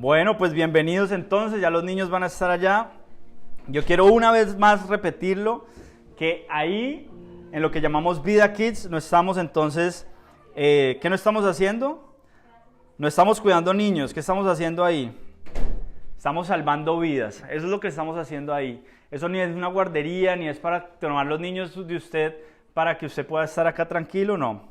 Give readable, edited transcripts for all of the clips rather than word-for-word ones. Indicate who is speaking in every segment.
Speaker 1: Bueno, pues bienvenidos entonces, ya los niños van a estar allá. Yo quiero una vez más repetirlo, que ahí, en lo que llamamos Vida Kids, no estamos entonces, ¿qué no estamos haciendo? No estamos cuidando niños, ¿qué estamos haciendo ahí? Estamos salvando vidas, eso es lo que estamos haciendo ahí. Eso ni es una guardería, ni es para tomar los niños de usted para que usted pueda estar acá tranquilo, no.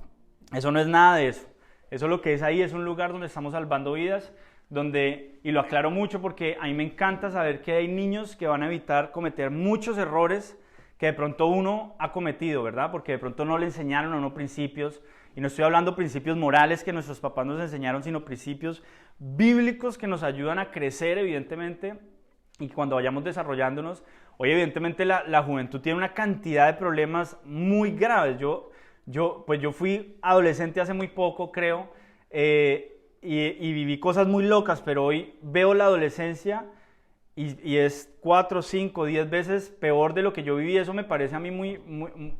Speaker 1: Eso no es nada de eso. Eso lo que es ahí es un lugar donde estamos salvando vidas, y lo aclaro mucho porque a mí me encanta saber que hay niños que van a evitar cometer muchos errores que de pronto uno ha cometido, ¿verdad? Porque de pronto no le enseñaron a uno principios, y no estoy hablando principios morales que nuestros papás nos enseñaron, sino principios bíblicos que nos ayudan a crecer, evidentemente, y cuando vayamos desarrollándonos. Hoy, evidentemente, la juventud tiene una cantidad de problemas muy graves. Yo fui adolescente hace muy poco, creo, y viví cosas muy locas, pero hoy veo la adolescencia y es 4, 5, 10 veces peor de lo que yo viví. Eso me parece a mí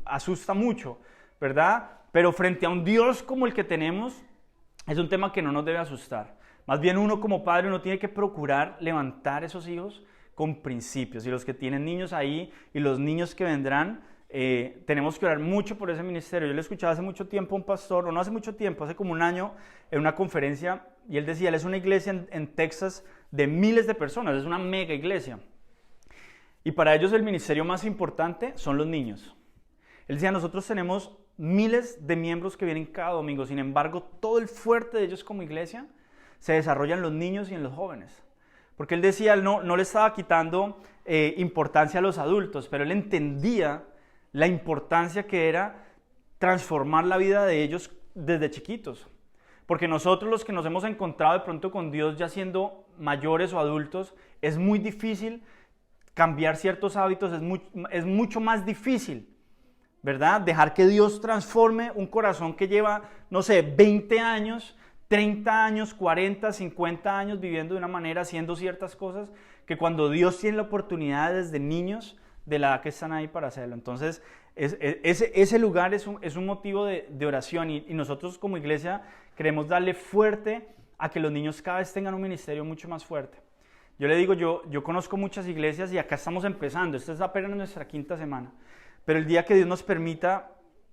Speaker 1: asusta mucho, ¿verdad? Pero frente a un Dios como el que tenemos, es un tema que no nos debe asustar. Más bien uno como padre, uno tiene que procurar levantar esos hijos con principios. Y los que tienen niños ahí y los niños que vendrán, tenemos que orar mucho por ese ministerio. Yo le escuchaba hace mucho tiempo a un pastor, o no hace mucho tiempo, hace como un año, en una conferencia, y él decía, él es una iglesia en Texas de miles de personas, es una mega iglesia. Y para ellos el ministerio más importante son los niños. Él decía, nosotros tenemos miles de miembros que vienen cada domingo, sin embargo, todo el fuerte de ellos como iglesia se desarrolla en los niños y en los jóvenes. Porque él decía, él no le estaba quitando importancia a los adultos, pero él entendía la importancia que era transformar la vida de ellos desde chiquitos. Porque nosotros, los que nos hemos encontrado de pronto con Dios ya siendo mayores o adultos, es muy difícil cambiar ciertos hábitos, es mucho más difícil, ¿verdad? Dejar que Dios transforme un corazón que lleva, no sé, 20 años, 30 años, 40, 50 años viviendo de una manera, haciendo ciertas cosas, que cuando Dios tiene la oportunidad desde niños, de la edad que están ahí para hacerlo. Entonces, ese lugar es un motivo de oración, y nosotros como iglesia queremos darle fuerte a que los niños cada vez tengan un ministerio mucho más fuerte. Yo le digo, yo conozco muchas iglesias y acá estamos empezando, esta es apenas nuestra 5ª semana, pero el día que Dios nos permita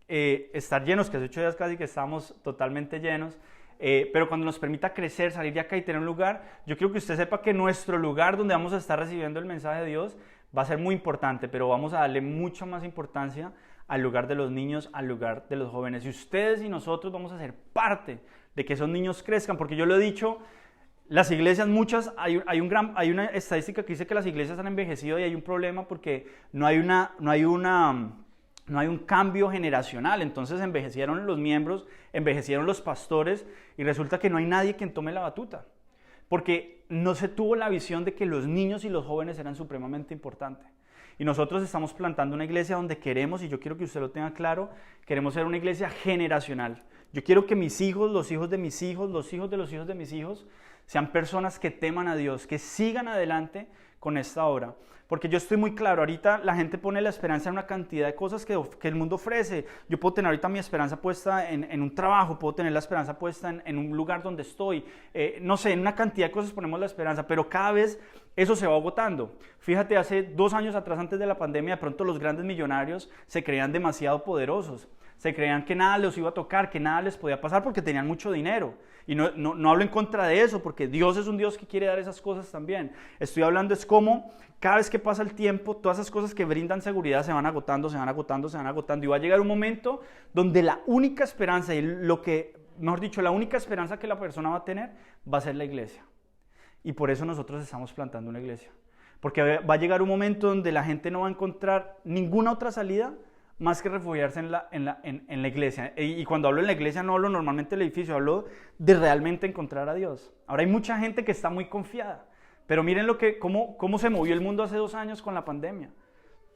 Speaker 1: estar llenos, que hace 8 días casi que estamos totalmente llenos, pero cuando nos permita crecer, salir de acá y tener un lugar, yo quiero que usted sepa que nuestro lugar donde vamos a estar recibiendo el mensaje de Dios va a ser muy importante, pero vamos a darle mucha más importancia al lugar de los niños, al lugar de los jóvenes. Y ustedes y nosotros vamos a ser parte de que esos niños crezcan, porque yo lo he dicho, las iglesias muchas, hay una estadística que dice que las iglesias han envejecido, y hay un problema porque no hay un cambio generacional. Entonces envejecieron los miembros, envejecieron los pastores, y resulta que no hay nadie quien tome la batuta, porque no se tuvo la visión de que los niños y los jóvenes eran supremamente importantes. Y nosotros estamos plantando una iglesia donde queremos, y yo quiero que usted lo tenga claro, queremos ser una iglesia generacional. Yo quiero que mis hijos, los hijos de mis hijos, los hijos de los hijos de mis hijos, sean personas que teman a Dios, que sigan adelante con esta obra. Porque yo estoy muy claro, ahorita la gente pone la esperanza en una cantidad de cosas que el mundo ofrece. Yo puedo tener ahorita mi esperanza puesta en un trabajo, puedo tener la esperanza puesta en un lugar donde estoy, no sé, en una cantidad de cosas ponemos la esperanza, pero cada vez eso se va agotando. Fíjate, hace 2 años atrás, antes de la pandemia, de pronto los grandes millonarios se creían demasiado poderosos. Se creían que nada les iba a tocar, que nada les podía pasar porque tenían mucho dinero. Y no hablo en contra de eso, porque Dios es un Dios que quiere dar esas cosas también. Estoy hablando es cómo cada vez que pasa el tiempo, todas esas cosas que brindan seguridad se van agotando, se van agotando, se van agotando. Y va a llegar un momento donde la única esperanza, y mejor dicho, la única esperanza que la persona va a tener va a ser la iglesia. Y por eso nosotros estamos plantando una iglesia. Porque va a llegar un momento donde la gente no va a encontrar ninguna otra salida más que refugiarse en la iglesia. Y cuando hablo en la iglesia no hablo normalmente del edificio, hablo de realmente encontrar a Dios. Ahora hay mucha gente que está muy confiada, pero miren cómo se movió el mundo hace 2 años con la pandemia.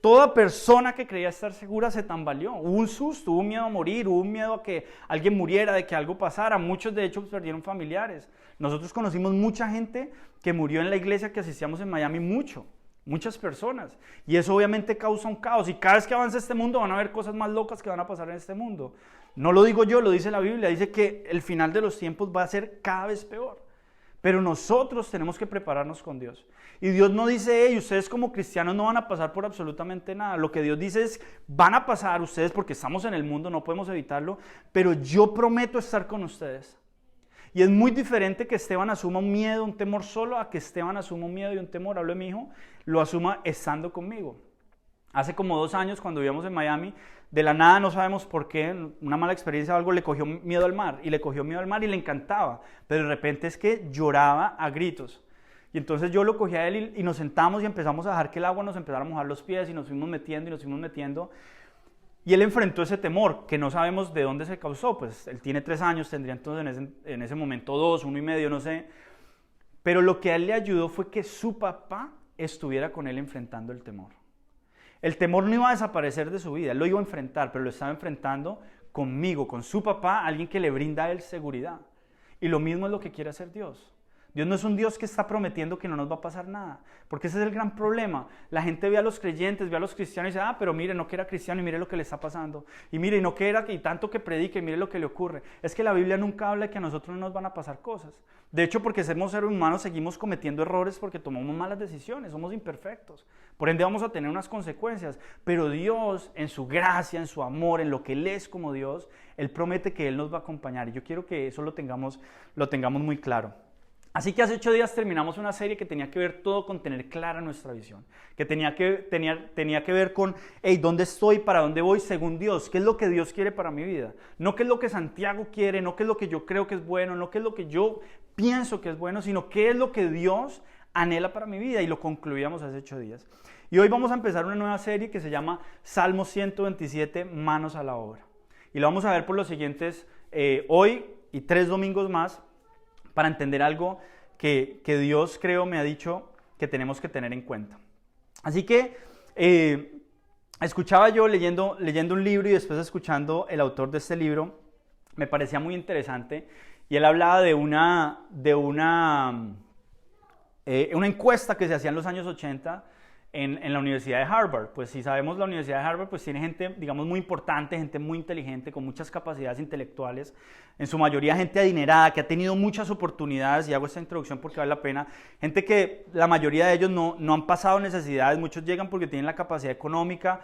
Speaker 1: Toda persona que creía estar segura se tambaleó. Hubo un susto, hubo un miedo a morir, hubo un miedo a que alguien muriera, de que algo pasara. Muchos de hecho perdieron familiares. Nosotros conocimos mucha gente que murió en la iglesia que asistíamos en Miami, muchas personas, y eso obviamente causa un caos, y cada vez que avanza este mundo van a haber cosas más locas que van a pasar en este mundo. No lo digo yo, lo dice la Biblia, dice que el final de los tiempos va a ser cada vez peor. Pero nosotros tenemos que prepararnos con Dios. Y Dios no dice, hey, ustedes como cristianos no van a pasar por absolutamente nada. Lo que Dios dice es, van a pasar ustedes porque estamos en el mundo, no podemos evitarlo, pero yo prometo estar con ustedes. Y es muy diferente que Esteban asuma un miedo, un temor solo, a que Esteban asuma un miedo y un temor, hablo de mi hijo, lo asuma estando conmigo. Hace como 2 años, cuando vivíamos en Miami, de la nada, no sabemos por qué, una mala experiencia o algo, le cogió miedo al mar. Y le cogió miedo al mar y le encantaba. Pero de repente es que lloraba a gritos. Y entonces yo lo cogí a él y nos sentamos y empezamos a dejar que el agua nos empezara a mojar los pies y nos fuimos metiendo y nos fuimos metiendo. Y él enfrentó ese temor, que no sabemos de dónde se causó. Pues él tiene 3 años, tendría entonces en ese momento 2, 1 y medio, no sé. Pero lo que a él le ayudó fue que su papá estuviera con él enfrentando el temor. El temor no iba a desaparecer de su vida, él lo iba a enfrentar, pero lo estaba enfrentando conmigo, con su papá, alguien que le brinda a él seguridad. Y lo mismo es lo que quiere hacer Dios. Dios no es un Dios que está prometiendo que no nos va a pasar nada, porque ese es el gran problema. La gente ve a los creyentes, ve a los cristianos y dice, pero mire, no que era cristiano y mire lo que le está pasando. Y mire, y no que era, y tanto que predique, y mire lo que le ocurre. Es que la Biblia nunca habla de que a nosotros no nos van a pasar cosas. De hecho, porque somos seres humanos, seguimos cometiendo errores porque tomamos malas decisiones, somos imperfectos. Por ende vamos a tener unas consecuencias. Pero Dios, en su gracia, en su amor, en lo que Él es como Dios, Él promete que Él nos va a acompañar. Y yo quiero que eso lo tengamos muy claro. Así que hace 8 días terminamos una serie que tenía que ver todo con tener clara nuestra visión, que tenía que ver con, hey, ¿dónde estoy? ¿Para dónde voy? Según Dios, ¿qué es lo que Dios quiere para mi vida? No qué es lo que Santiago quiere, no qué es lo que yo creo que es bueno, no qué es lo que yo pienso que es bueno, sino qué es lo que Dios anhela para mi vida, y lo concluíamos hace 8 días. Y hoy vamos a empezar una nueva serie que se llama Salmo 127, Manos a la Obra. Y lo vamos a ver por los siguientes, hoy y 3 domingos más, para entender algo que Dios, creo, me ha dicho que tenemos que tener en cuenta. Así que escuchaba yo leyendo un libro y después escuchando el autor de este libro, me parecía muy interesante, y él hablaba de una encuesta que se hacía en los años 80 en la Universidad de Harvard. Pues si sabemos, la Universidad de Harvard pues tiene gente, digamos, muy importante, gente muy inteligente, con muchas capacidades intelectuales, en su mayoría gente adinerada, que ha tenido muchas oportunidades, y hago esta introducción porque vale la pena, gente que la mayoría de ellos no han pasado necesidades, muchos llegan porque tienen la capacidad económica,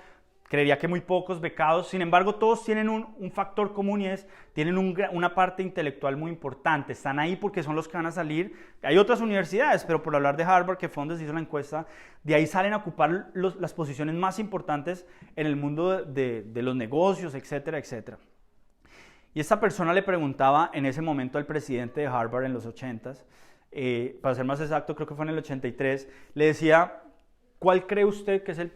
Speaker 1: creería que muy pocos becados, sin embargo todos tienen un factor común, y tienen una parte intelectual muy importante, están ahí porque son los que van a salir. Hay otras universidades, pero por hablar de Harvard, que fue donde se hizo la encuesta, de ahí salen a ocupar las posiciones más importantes en el mundo de los negocios, etcétera, etcétera. Y esta persona le preguntaba en ese momento al presidente de Harvard en los 80s, para ser más exacto creo que fue en el 83, le decía, ¿cuál cree usted que es el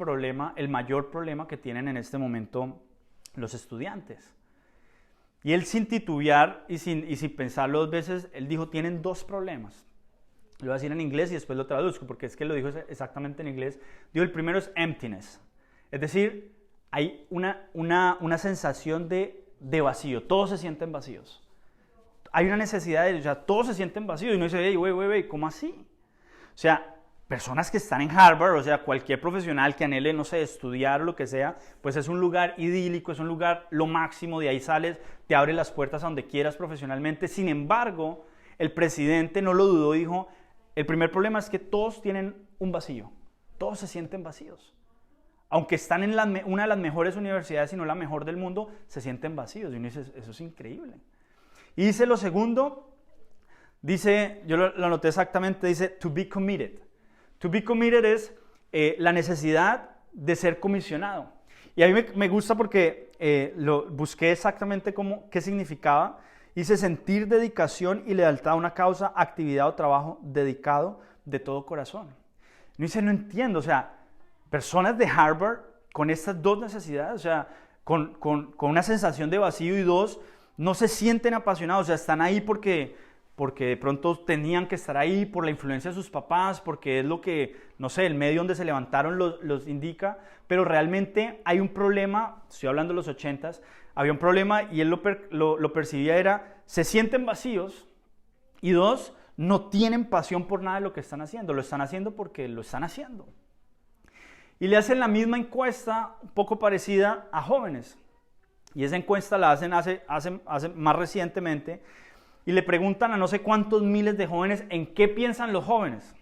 Speaker 1: mayor problema que tienen en este momento los estudiantes? Y él, sin titubear y sin pensarlo 2 veces, él dijo, tienen 2 problemas. Lo voy a decir en inglés y después lo traduzco, porque es que lo dijo exactamente en inglés. Dijo, el primero es emptiness. Es decir, hay una sensación de vacío. Todos se sienten vacíos. Hay una necesidad o sea, todos se sienten vacíos. Y uno dice, hey, ¿cómo así? O sea, personas que están en Harvard, o sea, cualquier profesional que anhele, no sé, estudiar o lo que sea, pues es un lugar idílico, es un lugar lo máximo, de ahí sales, te abre las puertas a donde quieras profesionalmente. Sin embargo, el presidente no lo dudó, dijo, el primer problema es que todos tienen un vacío, todos se sienten vacíos. Aunque están en una de las mejores universidades, si no la mejor del mundo, se sienten vacíos. Y uno dice, eso es increíble. Y dice lo segundo, dice, yo lo anoté exactamente, dice, to be committed. To be committed es la necesidad de ser comisionado. Y a mí me gusta porque lo busqué exactamente qué significaba. Dice sentir dedicación y lealtad a una causa, actividad o trabajo dedicado de todo corazón. Y dice, no entiendo, o sea, personas de Harvard con estas 2 necesidades, o sea, con una sensación de vacío, y 2, no se sienten apasionados, o sea, están ahí porque de pronto tenían que estar ahí por la influencia de sus papás, porque es lo que, no sé, el medio donde se levantaron los indica, pero realmente hay un problema. Estoy hablando de los 80s, había un problema, y él lo percibía, era, se sienten vacíos, y 2, no tienen pasión por nada de lo que están haciendo, lo están haciendo porque lo están haciendo. Y le hacen la misma encuesta, un poco parecida, a jóvenes, y esa encuesta la hacen hace más recientemente. y le preguntan a no sé cuántos miles de jóvenes en qué piensan los jóvenes.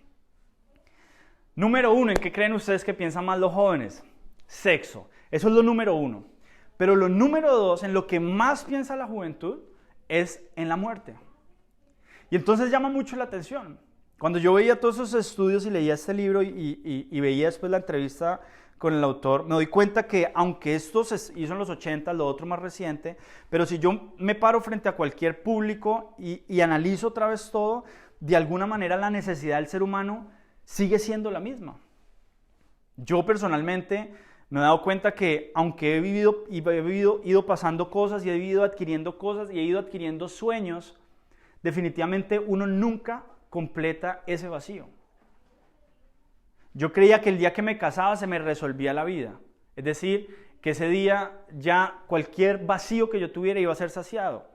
Speaker 1: Número 1, ¿en qué creen ustedes que piensan más los jóvenes? Sexo. Eso es lo número 1. Pero lo número 2, en lo que más piensa la juventud, es en la muerte. Y entonces llama mucho la atención. Cuando yo veía todos esos estudios y leía este libro y veía después la entrevista con el autor, me doy cuenta que aunque esto se hizo en los 80, lo otro más reciente, pero si yo me paro frente a cualquier público y analizo otra vez todo, de alguna manera la necesidad del ser humano sigue siendo la misma. Yo personalmente me he dado cuenta que aunque he ido pasando cosas y he ido adquiriendo cosas y he ido adquiriendo sueños, definitivamente uno nunca completa ese vacío. Yo creía que el día que me casaba se me resolvía la vida. Es decir, que ese día ya cualquier vacío que yo tuviera iba a ser saciado.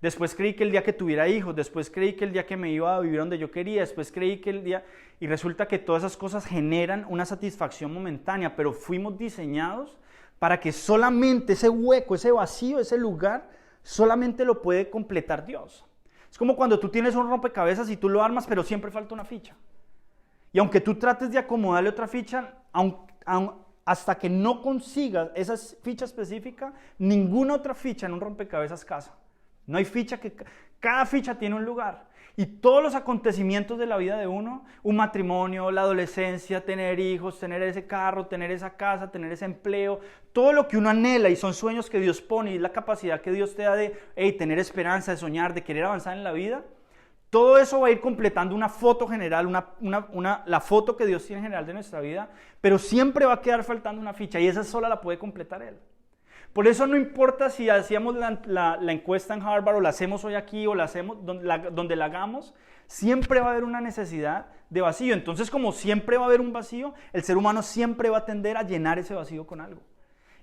Speaker 1: Después creí que el día que tuviera hijos, después creí que el día que me iba a vivir donde yo quería, después creí que el día... Y resulta que todas esas cosas generan una satisfacción momentánea, pero fuimos diseñados para que solamente ese hueco, ese vacío, ese lugar, solamente lo puede completar Dios. Es como cuando tú tienes un rompecabezas y tú lo armas, pero siempre falta una ficha. Y aunque tú trates de acomodarle otra ficha, hasta que no consigas esa ficha específica, ninguna otra ficha en un rompecabezas casa. No hay ficha cada ficha tiene un lugar. Y todos los acontecimientos de la vida de uno, un matrimonio, la adolescencia, tener hijos, tener ese carro, tener esa casa, tener ese empleo, todo lo que uno anhela y son sueños que Dios pone y la capacidad que Dios te da de tener esperanza, de soñar, de querer avanzar en la vida, todo eso va a ir completando una foto general, la foto que Dios tiene en general de nuestra vida, pero siempre va a quedar faltando una ficha y esa sola la puede completar Él. Por eso no importa si hacíamos la encuesta en Harvard o la hacemos hoy aquí o la hacemos donde la hagamos, siempre va a haber una necesidad de vacío. Entonces, como siempre va a haber un vacío, el ser humano siempre va a tender a llenar ese vacío con algo.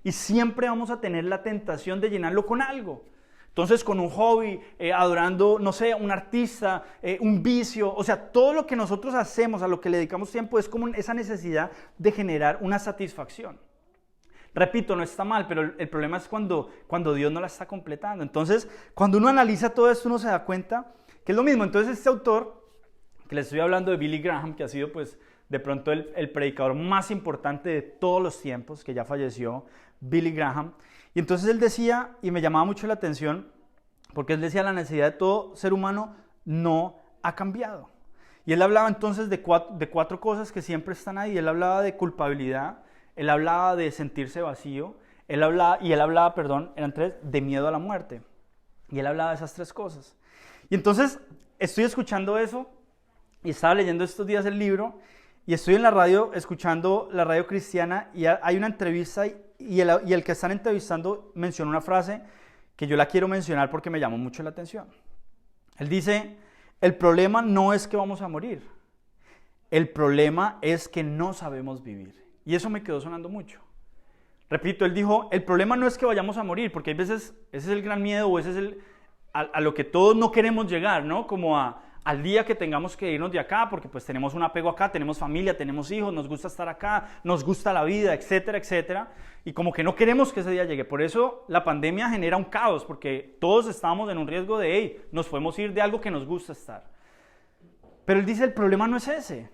Speaker 1: Y siempre vamos a tener la tentación de llenarlo con algo. Entonces, con un hobby, adorando, no sé, un artista, un vicio, o sea, todo lo que nosotros hacemos, a lo que le dedicamos tiempo, es como esa necesidad de generar una satisfacción. Repito, no está mal, pero el problema es cuando Dios no la está completando. Entonces, cuando uno analiza todo esto, uno se da cuenta que es lo mismo. Entonces, este autor, que les estoy hablando de Billy Graham, que ha sido, pues, de pronto el predicador más importante de todos los tiempos, que ya falleció, Billy Graham. Y entonces él decía, y me llamaba mucho la atención, porque él decía, la necesidad de todo ser humano no ha cambiado. Y él hablaba entonces de cuatro cosas que siempre están ahí. Él hablaba de culpabilidad, él hablaba de sentirse vacío, eran tres, de miedo a la muerte. Y él hablaba de esas tres cosas. Y entonces estoy escuchando eso, y estaba leyendo estos días el libro, y estoy en la radio, escuchando la radio cristiana, y hay una entrevista, y el que están entrevistando mencionó una frase que yo la quiero mencionar porque me llamó mucho la atención. Él dice, el problema no es que vamos a morir, el problema es que no sabemos vivir. Y eso me quedó sonando mucho. Repito, él dijo, el problema no es que vayamos a morir, porque hay veces, ese es el gran miedo, o ese es a lo que todos no queremos llegar, ¿no? Como al día que tengamos que irnos de acá, porque pues tenemos un apego acá, tenemos familia, tenemos hijos, nos gusta estar acá, nos gusta la vida, etcétera, etcétera. Y como que no queremos que ese día llegue. Por eso la pandemia genera un caos, porque todos estamos en un riesgo de, nos podemos ir de algo que nos gusta estar. Pero él dice, el problema no es ese.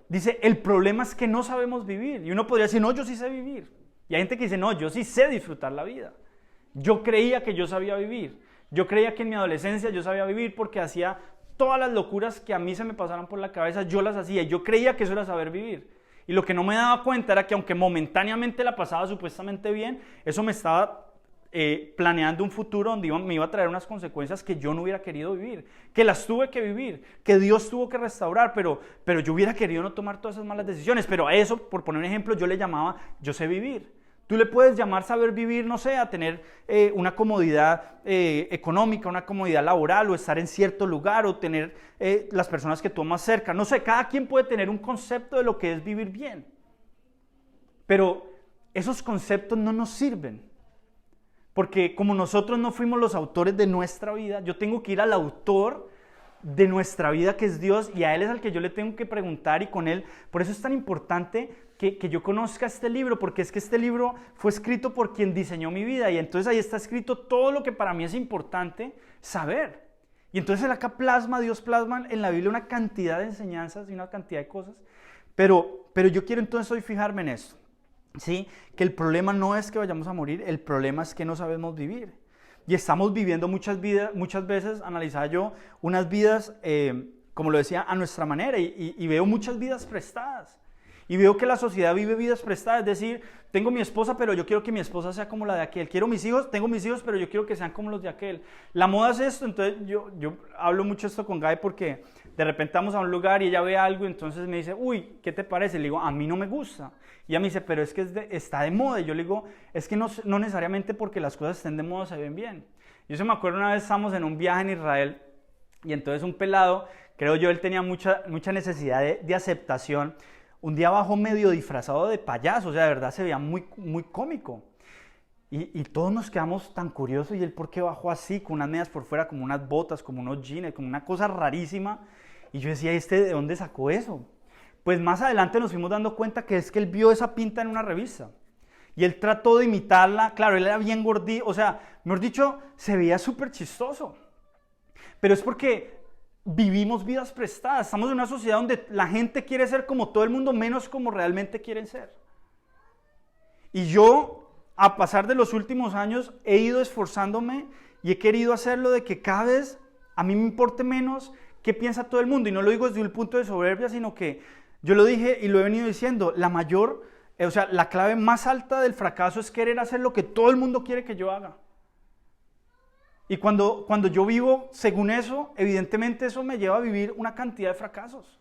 Speaker 1: Dice, el problema es que no sabemos vivir. Y uno podría decir, no, yo sí sé vivir. Y hay gente que dice, no, yo sí sé disfrutar la vida. Yo creía que yo sabía vivir. Yo creía que en mi adolescencia yo sabía vivir porque hacía todas las locuras que a mí se me pasaran por la cabeza, yo las hacía. Yo creía que eso era saber vivir. Y lo que no me daba cuenta era que aunque momentáneamente la pasaba supuestamente bien, eso me estaba planeando un futuro donde me iba a traer unas consecuencias que yo no hubiera querido vivir, que las tuve que vivir, que Dios tuvo que restaurar, pero yo hubiera querido no tomar todas esas malas decisiones. Pero a eso, por poner un ejemplo, yo le llamaba, yo sé vivir. Tú le puedes llamar saber vivir, no sé, a tener una comodidad económica, una comodidad laboral, o estar en cierto lugar, o tener las personas que tú amas cerca. No sé, cada quien puede tener un concepto de lo que es vivir bien. Pero esos conceptos no nos sirven. Porque como nosotros no fuimos los autores de nuestra vida, yo tengo que ir al autor de nuestra vida, que es Dios, y a Él es al que yo le tengo que preguntar, y con Él, por eso es tan importante que yo conozca este libro, porque es que este libro fue escrito por quien diseñó mi vida, y entonces ahí está escrito todo lo que para mí es importante saber. Y entonces acá Dios plasma en la Biblia una cantidad de enseñanzas y una cantidad de cosas, pero yo quiero entonces hoy fijarme en esto, ¿sí? Que el problema no es que vayamos a morir, el problema es que no sabemos vivir. Y estamos viviendo muchas veces, analizaba yo, unas vidas, como lo decía, a nuestra manera, y veo muchas vidas prestadas. Y veo que la sociedad vive vidas prestadas, es decir, tengo mi esposa, pero yo quiero que mi esposa sea como la de aquel. Quiero mis hijos, tengo mis hijos, pero yo quiero que sean como los de aquel. La moda es esto, entonces yo hablo mucho esto con Gaby porque de repente vamos a un lugar y ella ve algo y entonces me dice, uy, ¿qué te parece? Le digo, a mí no me gusta. Y ella me dice, pero es que está de moda. Y yo le digo, es que no necesariamente porque las cosas estén de moda se ven bien. Yo se me acuerdo una vez estábamos en un viaje en Israel y entonces un pelado, creo yo, él tenía mucha necesidad de aceptación. Un día bajó medio disfrazado de payaso, o sea, de verdad se veía muy, muy cómico. Y todos nos quedamos tan curiosos, ¿y él por qué bajó así, con unas medias por fuera, como unas botas, como unos jeans, como una cosa rarísima? Y yo decía, ¿de dónde sacó eso? Pues más adelante nos fuimos dando cuenta que es que él vio esa pinta en una revista. Y él trató de imitarla, claro, él era bien gordito, o sea, mejor dicho, se veía súper chistoso. Pero es porque vivimos vidas prestadas, estamos en una sociedad donde la gente quiere ser como todo el mundo, menos como realmente quieren ser. Y yo, a pasar de los últimos años, he ido esforzándome y he querido hacerlo de que cada vez a mí me importe menos qué piensa todo el mundo. Y no lo digo desde un punto de soberbia, sino que yo lo dije y lo he venido diciendo, la clave más alta del fracaso es querer hacer lo que todo el mundo quiere que yo haga. Y cuando yo vivo según eso, evidentemente eso me lleva a vivir una cantidad de fracasos.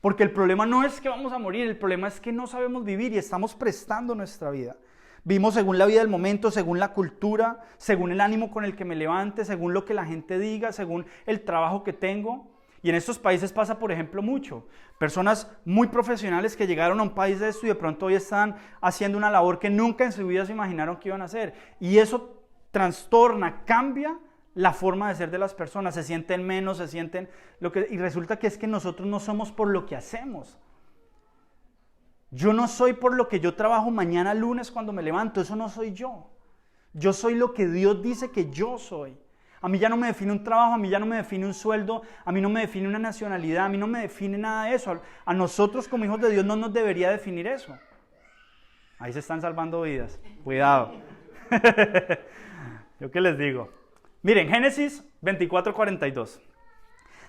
Speaker 1: Porque el problema no es que vamos a morir, el problema es que no sabemos vivir y estamos prestando nuestra vida. Vivimos según la vida del momento, según la cultura, según el ánimo con el que me levante, según lo que la gente diga, según el trabajo que tengo. Y en estos países pasa, por ejemplo, mucho. Personas muy profesionales que llegaron a un país de esto y de pronto hoy están haciendo una labor que nunca en su vida se imaginaron que iban a hacer. Y eso trastorna, cambia la forma de ser de las personas, se sienten menos, y resulta que es que nosotros no somos por lo que hacemos. Yo no soy por lo que yo trabajo mañana lunes cuando me levanto, eso no soy yo. Yo soy lo que Dios dice que yo soy. A mí ya no me define un trabajo, a mí ya no me define un sueldo, a mí no me define una nacionalidad, a mí no me define nada de eso. A nosotros como hijos de Dios no nos debería definir eso. Ahí se están salvando vidas, cuidado. ¿Yo qué les digo? Miren, Génesis 24:42.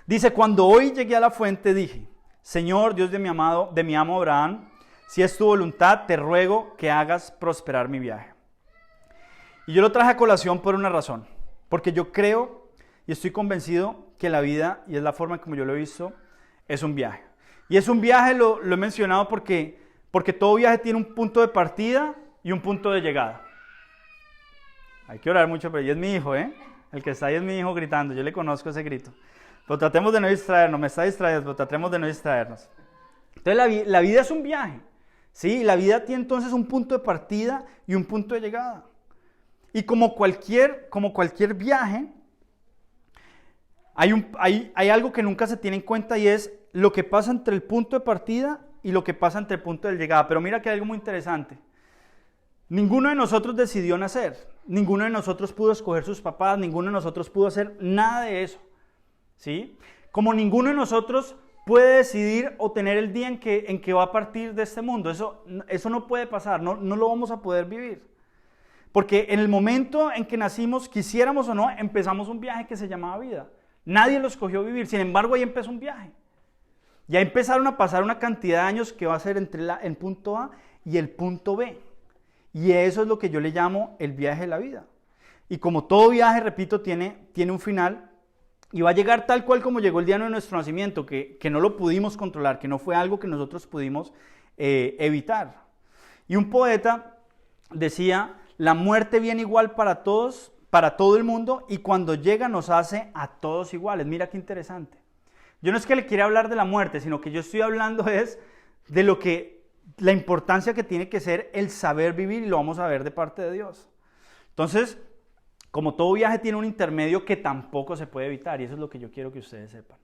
Speaker 1: Dice, cuando hoy llegué a la fuente dije, Señor, Dios de mi amo Abraham, si es tu voluntad, te ruego que hagas prosperar mi viaje. Y yo lo traje a colación por una razón, porque yo creo y estoy convencido que la vida, y es la forma como yo lo he visto, es un viaje. Y es un viaje, lo he mencionado porque todo viaje tiene un punto de partida y un punto de llegada. Hay que orar mucho, pero ella es mi hijo, ¿eh? El que está ahí es mi hijo gritando, yo le conozco ese grito. Pero tratemos de no distraernos, me está distraído, pero tratemos de no distraernos. Entonces la vida es un viaje, ¿sí? La vida tiene entonces un punto de partida y un punto de llegada. Y como cualquier viaje, hay algo que nunca se tiene en cuenta y es lo que pasa entre el punto de partida y lo que pasa entre el punto de llegada. Pero mira que hay algo muy interesante. Ninguno de nosotros decidió nacer, ninguno de nosotros pudo escoger sus papás, ninguno de nosotros pudo hacer nada de eso, ¿sí? Como ninguno de nosotros puede decidir o tener el día en que va a partir de este mundo, eso no puede pasar, no lo vamos a poder vivir. Porque en el momento en que nacimos, quisiéramos o no, empezamos un viaje que se llamaba vida. Nadie lo escogió vivir, sin embargo ahí empezó un viaje. Ya empezaron a pasar una cantidad de años que va a ser entre el punto A y el punto B. Y eso es lo que yo le llamo el viaje de la vida. Y como todo viaje, repito, tiene un final y va a llegar tal cual como llegó el día de nuestro nacimiento, que no lo pudimos controlar, que no fue algo que nosotros pudimos evitar. Y un poeta decía, la muerte viene igual para todos, para todo el mundo, y cuando llega nos hace a todos iguales. Mira qué interesante. Yo no es que le quiera hablar de la muerte, sino que yo estoy hablando es de la importancia que tiene que ser el saber vivir, y lo vamos a ver de parte de Dios. Entonces, como todo viaje tiene un intermedio que tampoco se puede evitar, y eso es lo que yo quiero que ustedes sepan.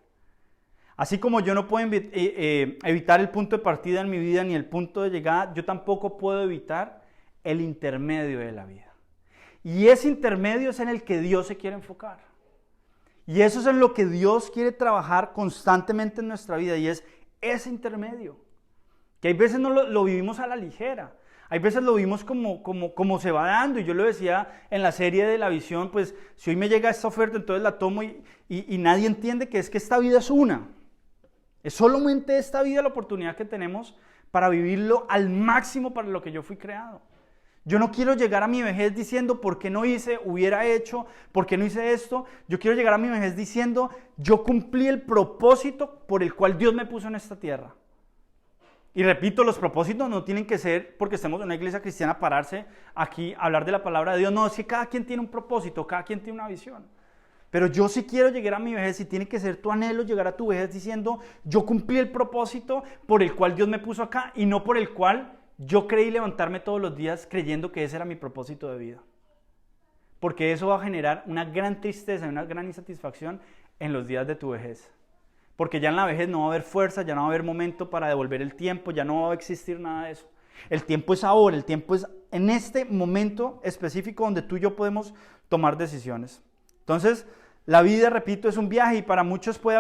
Speaker 1: Así como yo no puedo evitar el punto de partida en mi vida ni el punto de llegada, yo tampoco puedo evitar el intermedio de la vida. Y ese intermedio es en el que Dios se quiere enfocar. Y eso es en lo que Dios quiere trabajar constantemente en nuestra vida, y es ese intermedio. Que hay veces no lo vivimos a la ligera. Hay veces lo vimos como se va dando, y yo lo decía en la serie de la visión, pues si hoy me llega esta oferta, entonces la tomo y nadie entiende que es que esta vida es una. Es solamente esta vida la oportunidad que tenemos para vivirlo al máximo para lo que yo fui creado. Yo no quiero llegar a mi vejez diciendo, ¿por qué no hubiera hecho, por qué no hice esto? Yo quiero llegar a mi vejez diciendo, yo cumplí el propósito por el cual Dios me puso en esta tierra. Y repito, los propósitos no tienen que ser porque estemos en una iglesia cristiana pararse aquí a hablar de la palabra de Dios. No, es que cada quien tiene un propósito, cada quien tiene una visión. Pero yo sí quiero llegar a mi vejez y tiene que ser tu anhelo llegar a tu vejez diciendo, yo cumplí el propósito por el cual Dios me puso acá y no por el cual yo creí levantarme todos los días creyendo que ese era mi propósito de vida. Porque eso va a generar una gran tristeza y una gran insatisfacción en los días de tu vejez. Porque ya en la vejez no va a haber fuerza, ya no va a haber momento para devolver el tiempo, ya no va a existir nada de eso. El tiempo es ahora, el tiempo es en este momento específico donde tú y yo podemos tomar decisiones. Entonces, la vida, repito, es un viaje y para muchos puede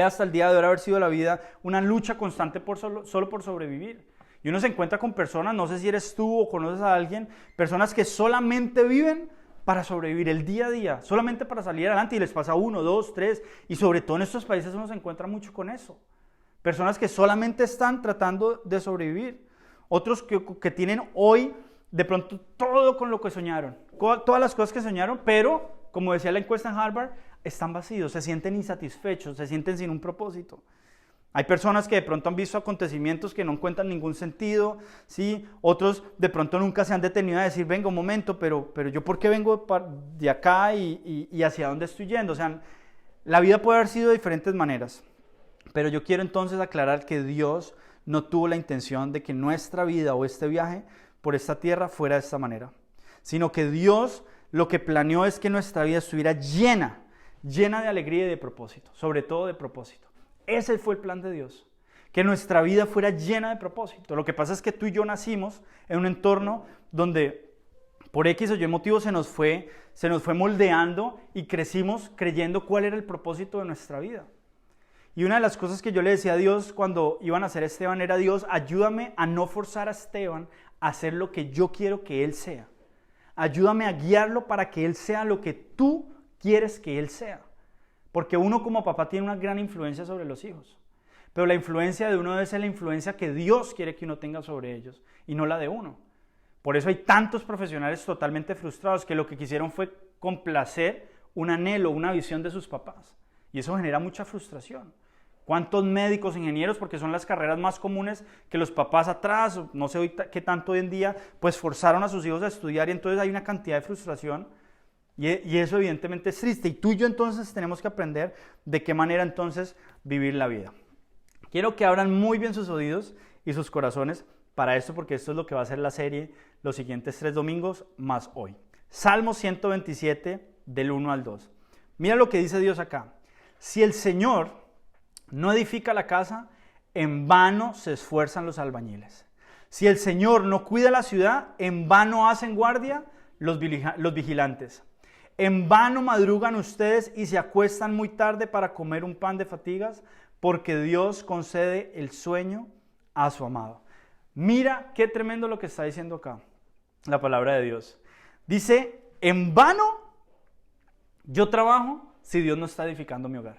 Speaker 1: hasta el día de hoy haber sido la vida una lucha constante solo por sobrevivir. Y uno se encuentra con personas, no sé si eres tú o conoces a alguien, personas que solamente viven para sobrevivir el día a día, solamente para salir adelante, y les pasa 1, 2, 3, y sobre todo en estos países uno se encuentra mucho con eso. Personas que solamente están tratando de sobrevivir. Otros que tienen hoy de pronto todo con lo que soñaron, todas las cosas que soñaron, pero como decía la encuesta en Harvard, están vacíos, se sienten insatisfechos, se sienten sin un propósito. Hay personas que de pronto han visto acontecimientos que no encuentran ningún sentido, ¿sí? Otros de pronto nunca se han detenido a decir, venga un momento, pero yo ¿por qué vengo de acá y hacia dónde estoy yendo? O sea, la vida puede haber sido de diferentes maneras, pero yo quiero entonces aclarar que Dios no tuvo la intención de que nuestra vida o este viaje por esta tierra fuera de esta manera, sino que Dios lo que planeó es que nuestra vida estuviera llena de alegría y de propósito, sobre todo de propósito. Ese fue el plan de Dios, que nuestra vida fuera llena de propósito. Lo que pasa es que tú y yo nacimos en un entorno donde por X o Y motivo se nos fue moldeando y crecimos creyendo cuál era el propósito de nuestra vida. Y una de las cosas que yo le decía a Dios cuando iban a hacer a Esteban era, Dios, ayúdame a no forzar a Esteban a hacer lo que yo quiero que él sea. Ayúdame a guiarlo para que él sea lo que tú quieres que él sea. Porque uno como papá tiene una gran influencia sobre los hijos. Pero la influencia de uno debe ser la influencia que Dios quiere que uno tenga sobre ellos y no la de uno. Por eso hay tantos profesionales totalmente frustrados que lo que quisieron fue complacer un anhelo, una visión de sus papás. Y eso genera mucha frustración. ¿Cuántos médicos, ingenieros, porque son las carreras más comunes que los papás atrás, no sé hoy qué tanto hoy en día, pues forzaron a sus hijos a estudiar y entonces hay una cantidad de frustración y eso evidentemente es triste. Y tú y yo entonces tenemos que aprender de qué manera entonces vivir la vida. Quiero que abran muy bien sus oídos y sus corazones para esto, porque esto es lo que va a ser la serie los siguientes 3 domingos más hoy. Salmo 127 del 1 al 2. Mira lo que dice Dios acá. Si el Señor no edifica la casa, en vano se esfuerzan los albañiles. Si el Señor no cuida la ciudad, en vano hacen guardia los vigilantes. En vano madrugan ustedes y se acuestan muy tarde para comer un pan de fatigas, porque Dios concede el sueño a su amado. Mira qué tremendo lo que está diciendo acá la palabra de Dios. Dice, en vano yo trabajo si Dios no está edificando mi hogar.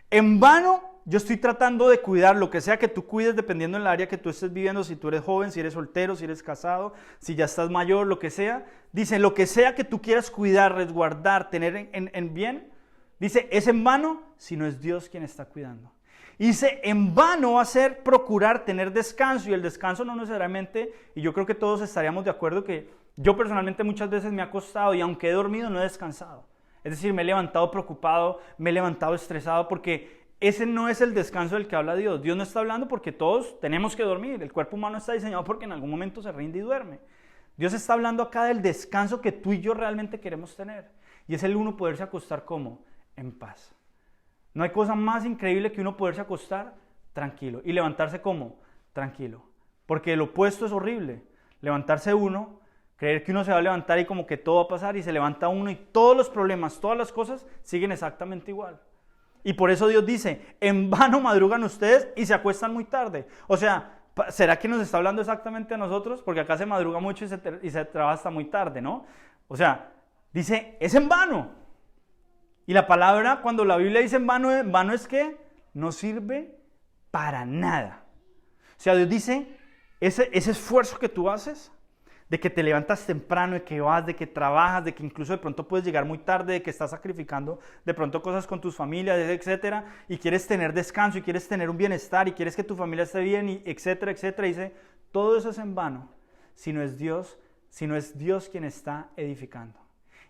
Speaker 1: En vano yo estoy tratando de cuidar lo que sea que tú cuides dependiendo del área que tú estés viviendo, si tú eres joven, si eres soltero, si eres casado, si ya estás mayor, lo que sea. Dice, lo que sea que tú quieras cuidar, resguardar, tener en bien, dice, es en vano si no es Dios quien está cuidando. Dice, en vano va a ser procurar tener descanso, y el descanso no necesariamente, y yo creo que todos estaríamos de acuerdo que yo personalmente muchas veces me he acostado y aunque he dormido no he descansado. Es decir, me he levantado preocupado, me he levantado estresado, porque ese no es el descanso del que habla Dios. Dios no está hablando porque todos tenemos que dormir. El cuerpo humano está diseñado porque en algún momento se rinde y duerme. Dios está hablando acá del descanso que tú y yo realmente queremos tener. Y es el uno poderse acostar ¿cómo? En paz. No hay cosa más increíble que uno poderse acostar tranquilo y levantarse como tranquilo. Porque el opuesto es horrible. Levantarse uno, creer que uno se va a levantar y como que todo va a pasar y se levanta uno y todos los problemas, todas las cosas siguen exactamente igual. Y por eso Dios dice, en vano madrugan ustedes y se acuestan muy tarde. O sea, ¿será que nos está hablando exactamente a nosotros? Porque acá se madruga mucho y se trabaja hasta muy tarde, ¿no? O sea, dice, es en vano. Y la palabra, cuando la Biblia dice en vano es que no sirve para nada. O sea, Dios dice, ese esfuerzo que tú haces, de que te levantas temprano, de que vas, de que trabajas, de que incluso de pronto puedes llegar muy tarde, de que estás sacrificando de pronto cosas con tus familias, etcétera, y quieres tener descanso, y quieres tener un bienestar, y quieres que tu familia esté bien, y etcétera, etcétera. Y dice, todo eso es en vano, si no es Dios quien está edificando.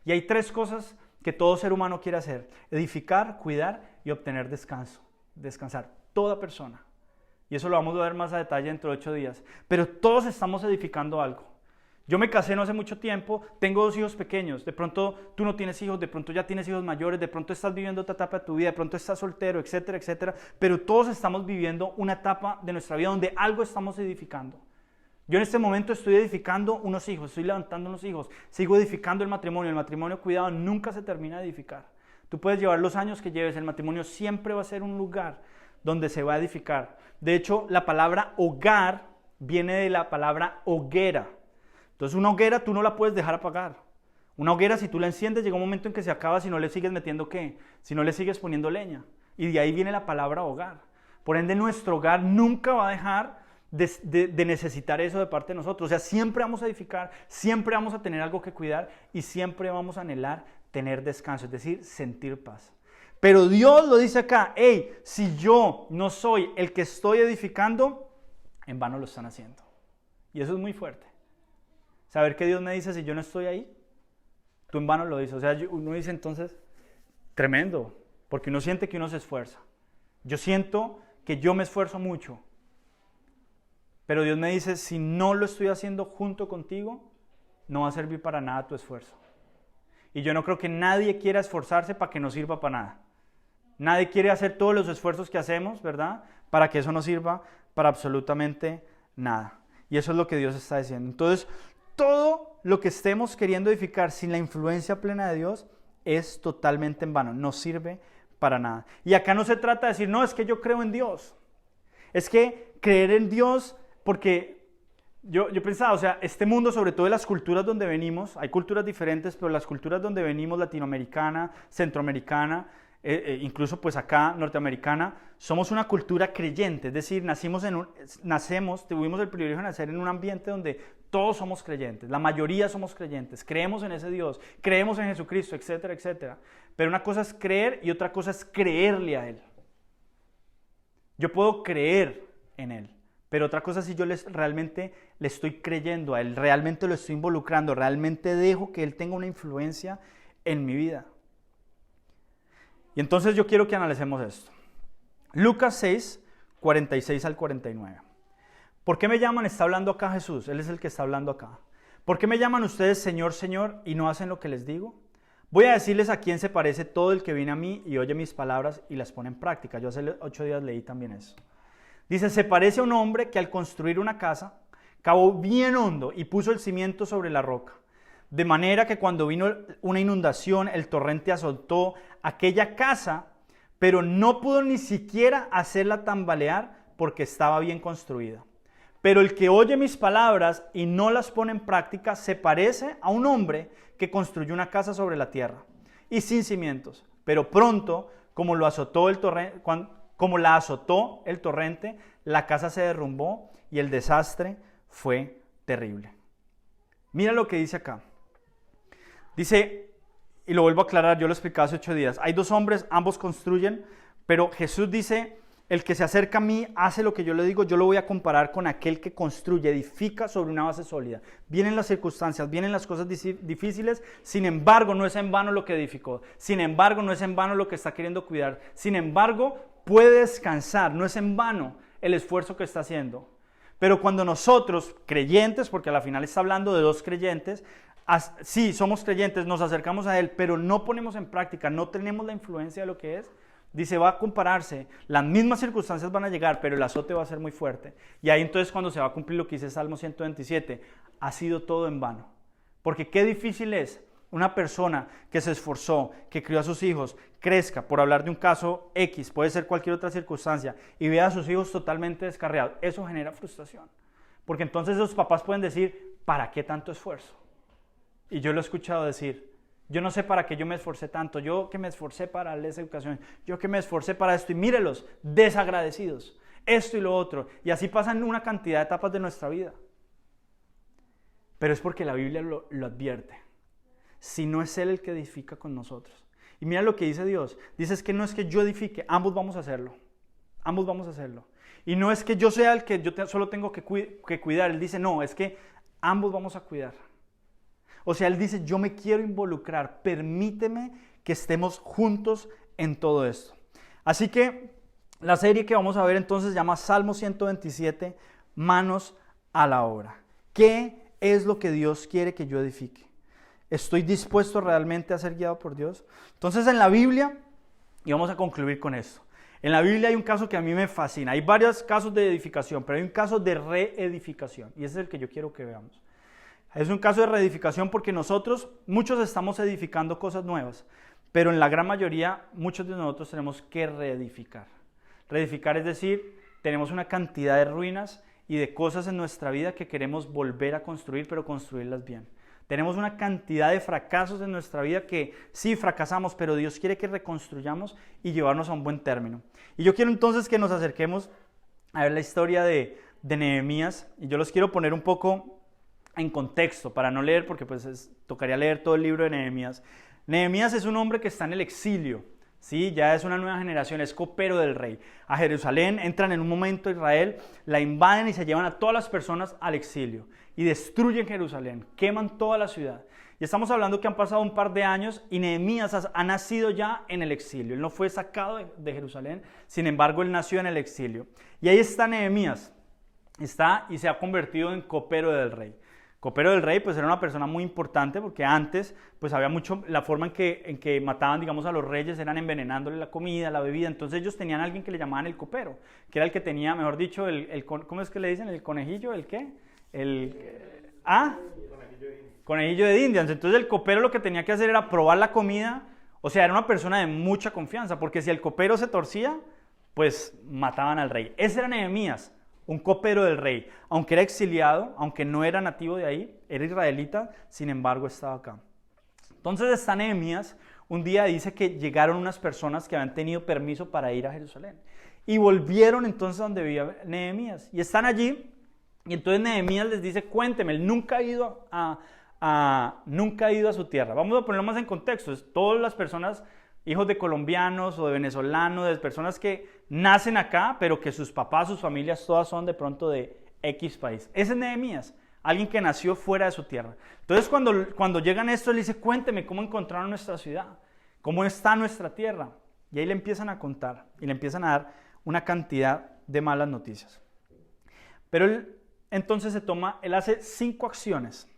Speaker 1: Y hay 3 cosas que todo ser humano quiere hacer: edificar, cuidar y obtener descanso. Descansar, toda persona. Y eso lo vamos a ver más a detalle dentro de 8 días. Pero todos estamos edificando algo. Yo me casé no hace mucho tiempo, tengo 2 hijos pequeños, de pronto tú no tienes hijos, de pronto ya tienes hijos mayores, de pronto estás viviendo otra etapa de tu vida, de pronto estás soltero, etcétera, etcétera, pero todos estamos viviendo una etapa de nuestra vida donde algo estamos edificando. Yo en este momento estoy edificando unos hijos, estoy levantando unos hijos, sigo edificando el matrimonio, cuidado, nunca se termina de edificar. Tú puedes llevar los años que lleves, el matrimonio siempre va a ser un lugar donde se va a edificar. De hecho, la palabra hogar viene de la palabra hoguera. Entonces una hoguera tú no la puedes dejar apagar. Una hoguera, si tú la enciendes, llega un momento en que se acaba si no le sigues metiendo ¿qué? Si no le sigues poniendo leña. Y de ahí viene la palabra hogar. Por ende, nuestro hogar nunca va a dejar de necesitar eso de parte de nosotros. O sea, siempre vamos a edificar, siempre vamos a tener algo que cuidar y siempre vamos a anhelar tener descanso, es decir, sentir paz. Pero Dios lo dice acá, hey, si yo no soy el que estoy edificando, en vano lo están haciendo. Y eso es muy fuerte. Saber que Dios me dice, si yo no estoy ahí, tú en vano lo dices. O sea, uno dice entonces, tremendo, porque uno siente que uno se esfuerza. Yo siento que yo me esfuerzo mucho. Pero Dios me dice, si no lo estoy haciendo junto contigo, no va a servir para nada tu esfuerzo. Y yo no creo que nadie quiera esforzarse para que no sirva para nada. Nadie quiere hacer todos los esfuerzos que hacemos, ¿verdad? Para que eso no sirva para absolutamente nada. Y eso es lo que Dios está diciendo. Entonces, todo lo que estemos queriendo edificar sin la influencia plena de Dios es totalmente en vano, no sirve para nada. Y acá no se trata de decir, no, es que yo creo en Dios. Es que creer en Dios, porque yo pensaba, o sea, este mundo, sobre todo de las culturas donde venimos, hay culturas diferentes, pero las culturas donde venimos, latinoamericana, centroamericana, incluso pues acá, norteamericana, somos una cultura creyente, es decir, tuvimos el privilegio de nacer en un ambiente donde todos somos creyentes, la mayoría somos creyentes, creemos en ese Dios, creemos en Jesucristo, etcétera, etcétera. Pero una cosa es creer y otra cosa es creerle a Él. Yo puedo creer en Él, pero otra cosa es si yo realmente le estoy creyendo a Él, realmente lo estoy involucrando, realmente dejo que Él tenga una influencia en mi vida. Y entonces yo quiero que analicemos esto. Lucas 6, 46 al 49. ¿Por qué me llaman? Está hablando acá Jesús, Él es el que está hablando acá. ¿Por qué me llaman ustedes Señor, Señor y no hacen lo que les digo? Voy a decirles a quién se parece todo el que viene a mí y oye mis palabras y las pone en práctica. Yo hace 8 días leí también eso. Dice, se parece a un hombre que al construir una casa, cavó bien hondo y puso el cimiento sobre la roca. De manera que cuando vino una inundación, el torrente azotó aquella casa, pero no pudo ni siquiera hacerla tambalear porque estaba bien construida. Pero el que oye mis palabras y no las pone en práctica se parece a un hombre que construyó una casa sobre la tierra y sin cimientos. Pero pronto, como la azotó el torrente, la casa se derrumbó y el desastre fue terrible. Mira lo que dice acá. Dice, y lo vuelvo a aclarar, yo lo expliqué hace 8 días. Hay 2 hombres, ambos construyen, pero Jesús dice, el que se acerca a mí hace lo que yo le digo, yo lo voy a comparar con aquel que construye, edifica sobre una base sólida. Vienen las circunstancias, vienen las cosas difíciles, sin embargo no es en vano lo que edificó, sin embargo no es en vano lo que está queriendo cuidar, sin embargo puede descansar, no es en vano el esfuerzo que está haciendo. Pero cuando nosotros, creyentes, porque a la final está hablando de 2 creyentes, sí, somos creyentes, nos acercamos a Él, pero no ponemos en práctica, no tenemos la influencia de lo que es, Dice, va a compararse, las mismas circunstancias van a llegar, pero el azote va a ser muy fuerte. Y ahí entonces cuando se va a cumplir lo que dice Salmo 127, ha sido todo en vano. Porque qué difícil es una persona que se esforzó, que crió a sus hijos, crezca, por hablar de un caso X, puede ser cualquier otra circunstancia, y vea a sus hijos totalmente descarriados. Eso genera frustración. Porque entonces los papás pueden decir, ¿para qué tanto esfuerzo? Y yo lo he escuchado decir, yo no sé para qué yo me esforcé tanto, yo que me esforcé para darles educación, yo que me esforcé para esto, y mírelos, desagradecidos, esto y lo otro. Y así pasan una cantidad de etapas de nuestra vida. Pero es porque la Biblia lo advierte. Si no es Él el que edifica con nosotros. Y mira lo que dice Dios. Dice es que no es que yo edifique, ambos vamos a hacerlo. Ambos vamos a hacerlo. Y no es que yo sea el que solo tengo que cuidar. Él dice, no, es que ambos vamos a cuidar. O sea, Él dice, yo me quiero involucrar, permíteme que estemos juntos en todo esto. Así que la serie que vamos a ver entonces se llama Salmo 127, manos a la obra. ¿Qué es lo que Dios quiere que yo edifique? ¿Estoy dispuesto realmente a ser guiado por Dios? Entonces en la Biblia, y vamos a concluir con esto, en la Biblia hay un caso que a mí me fascina. Hay varios casos de edificación, pero hay un caso de reedificación, y ese es el que yo quiero que veamos. Es un caso de reedificación porque muchos estamos edificando cosas nuevas, pero en la gran mayoría, muchos de nosotros tenemos que reedificar. Reedificar es decir, tenemos una cantidad de ruinas y de cosas en nuestra vida que queremos volver a construir, pero construirlas bien. Tenemos una cantidad de fracasos en nuestra vida que sí fracasamos, pero Dios quiere que reconstruyamos y llevarnos a un buen término. Y yo quiero entonces que nos acerquemos a ver la historia de Nehemías, y yo los quiero poner un poco en contexto, para no leer, porque pues tocaría leer todo el libro de Nehemías. Nehemías es un hombre que está en el exilio, ¿sí? Ya es una nueva generación, es copero del rey. A Jerusalén entran en un momento a Israel, la invaden y se llevan a todas las personas al exilio. Y destruyen Jerusalén, queman toda la ciudad. Y estamos hablando que han pasado un par de años y Nehemías ha nacido ya en el exilio. Él no fue sacado de Jerusalén, sin embargo él nació en el exilio. Y ahí está Nehemías, está y se ha convertido en copero del rey. Copero del rey pues era una persona muy importante porque antes pues había mucho, la forma en que mataban digamos a los reyes eran envenenándole la comida, la bebida, entonces ellos tenían a alguien que le llamaban el copero, que era el que tenía, mejor dicho, ¿cómo es que le dicen? ¿El conejillo? ¿El qué? Conejillo de Indias. Entonces el copero lo que tenía que hacer era probar la comida, o sea, era una persona de mucha confianza, porque si el copero se torcía, pues mataban al rey. Ese era Nehemías. Un copero del rey, aunque era exiliado, aunque no era nativo de ahí, era israelita, sin embargo estaba acá. Entonces está Nehemías, un día dice que llegaron unas personas que habían tenido permiso para ir a Jerusalén y volvieron entonces donde vivía Nehemías y están allí y entonces Nehemías les dice, cuénteme, él nunca ha ido a su tierra. Vamos a ponerlo más en contexto, todas las personas, hijos de colombianos o de venezolanos, de personas que nacen acá, pero que sus papás, sus familias, todas son de pronto de X país. Ese es Nehemías, alguien que nació fuera de su tierra. Entonces cuando llegan estos, le dice, cuénteme cómo encontraron nuestra ciudad, cómo está nuestra tierra. Y ahí le empiezan a contar y le empiezan a dar una cantidad de malas noticias. Pero él entonces él hace 5 acciones,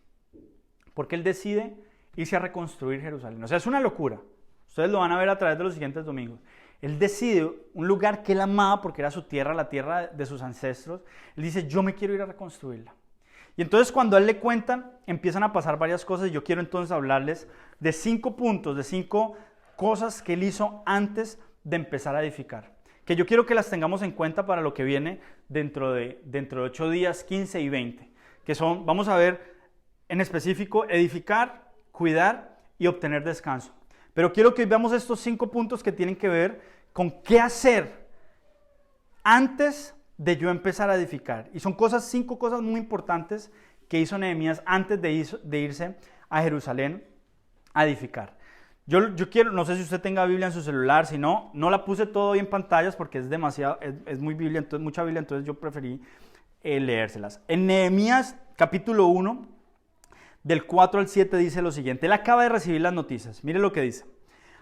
Speaker 1: porque él decide irse a reconstruir Jerusalén. O sea, es una locura. Ustedes lo van a ver a través de los siguientes domingos. Él decide un lugar que él amaba porque era su tierra, la tierra de sus ancestros. Él dice, yo me quiero ir a reconstruirla. Y entonces cuando a él le cuentan, empiezan a pasar varias cosas y yo quiero entonces hablarles de 5 puntos, de 5 cosas que él hizo antes de empezar a edificar. Que yo quiero que las tengamos en cuenta para lo que viene dentro de 8 días, 15 y 20. Que son, vamos a ver en específico, edificar, cuidar y obtener descanso. Pero quiero que veamos estos 5 puntos que tienen que ver con qué hacer antes de yo empezar a edificar. Y son 5 cosas muy importantes que hizo Nehemías antes de irse a Jerusalén a edificar. Yo quiero, no sé si usted tenga Biblia en su celular, si no, no la puse todo hoy en pantallas porque es demasiado, es muy Biblia, entonces, mucha Biblia, entonces yo preferí leérselas. En Nehemías capítulo 1, del 4 al 7 dice lo siguiente. Él acaba de recibir las noticias. Mire lo que dice.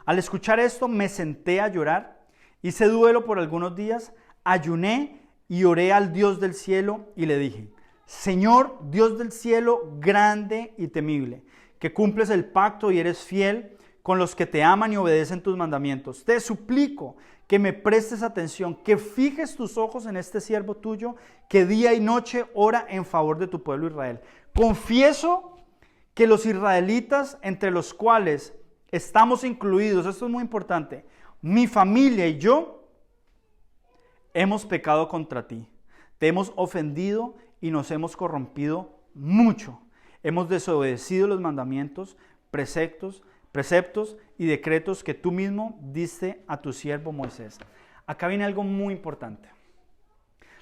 Speaker 1: Al escuchar esto me senté a llorar, hice duelo por algunos días, ayuné y oré al Dios del cielo y le dije, Señor, Dios del cielo, grande y temible, que cumples el pacto y eres fiel, con los que te aman y obedecen tus mandamientos. Te suplico que me prestes atención, que fijes tus ojos en este siervo tuyo, que día y noche ora en favor de tu pueblo Israel. Confieso que los israelitas, entre los cuales estamos incluidos, esto es muy importante, mi familia y yo, hemos pecado contra ti. Te hemos ofendido y nos hemos corrompido mucho. Hemos desobedecido los mandamientos, preceptos y decretos que tú mismo diste a tu siervo Moisés. Acá viene algo muy importante.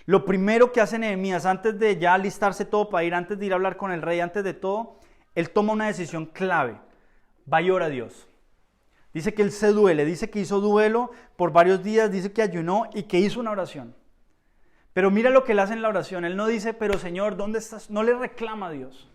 Speaker 1: Lo primero que hace Nehemías, antes de ya alistarse todo para ir, antes de ir a hablar con el rey, antes de todo, él toma una decisión clave. Va y ora a Dios. Dice que él se duele, dice que hizo duelo por varios días, dice que ayunó y que hizo una oración. Pero mira lo que él hace en la oración. Él no dice, pero Señor, ¿dónde estás? No le reclama a Dios.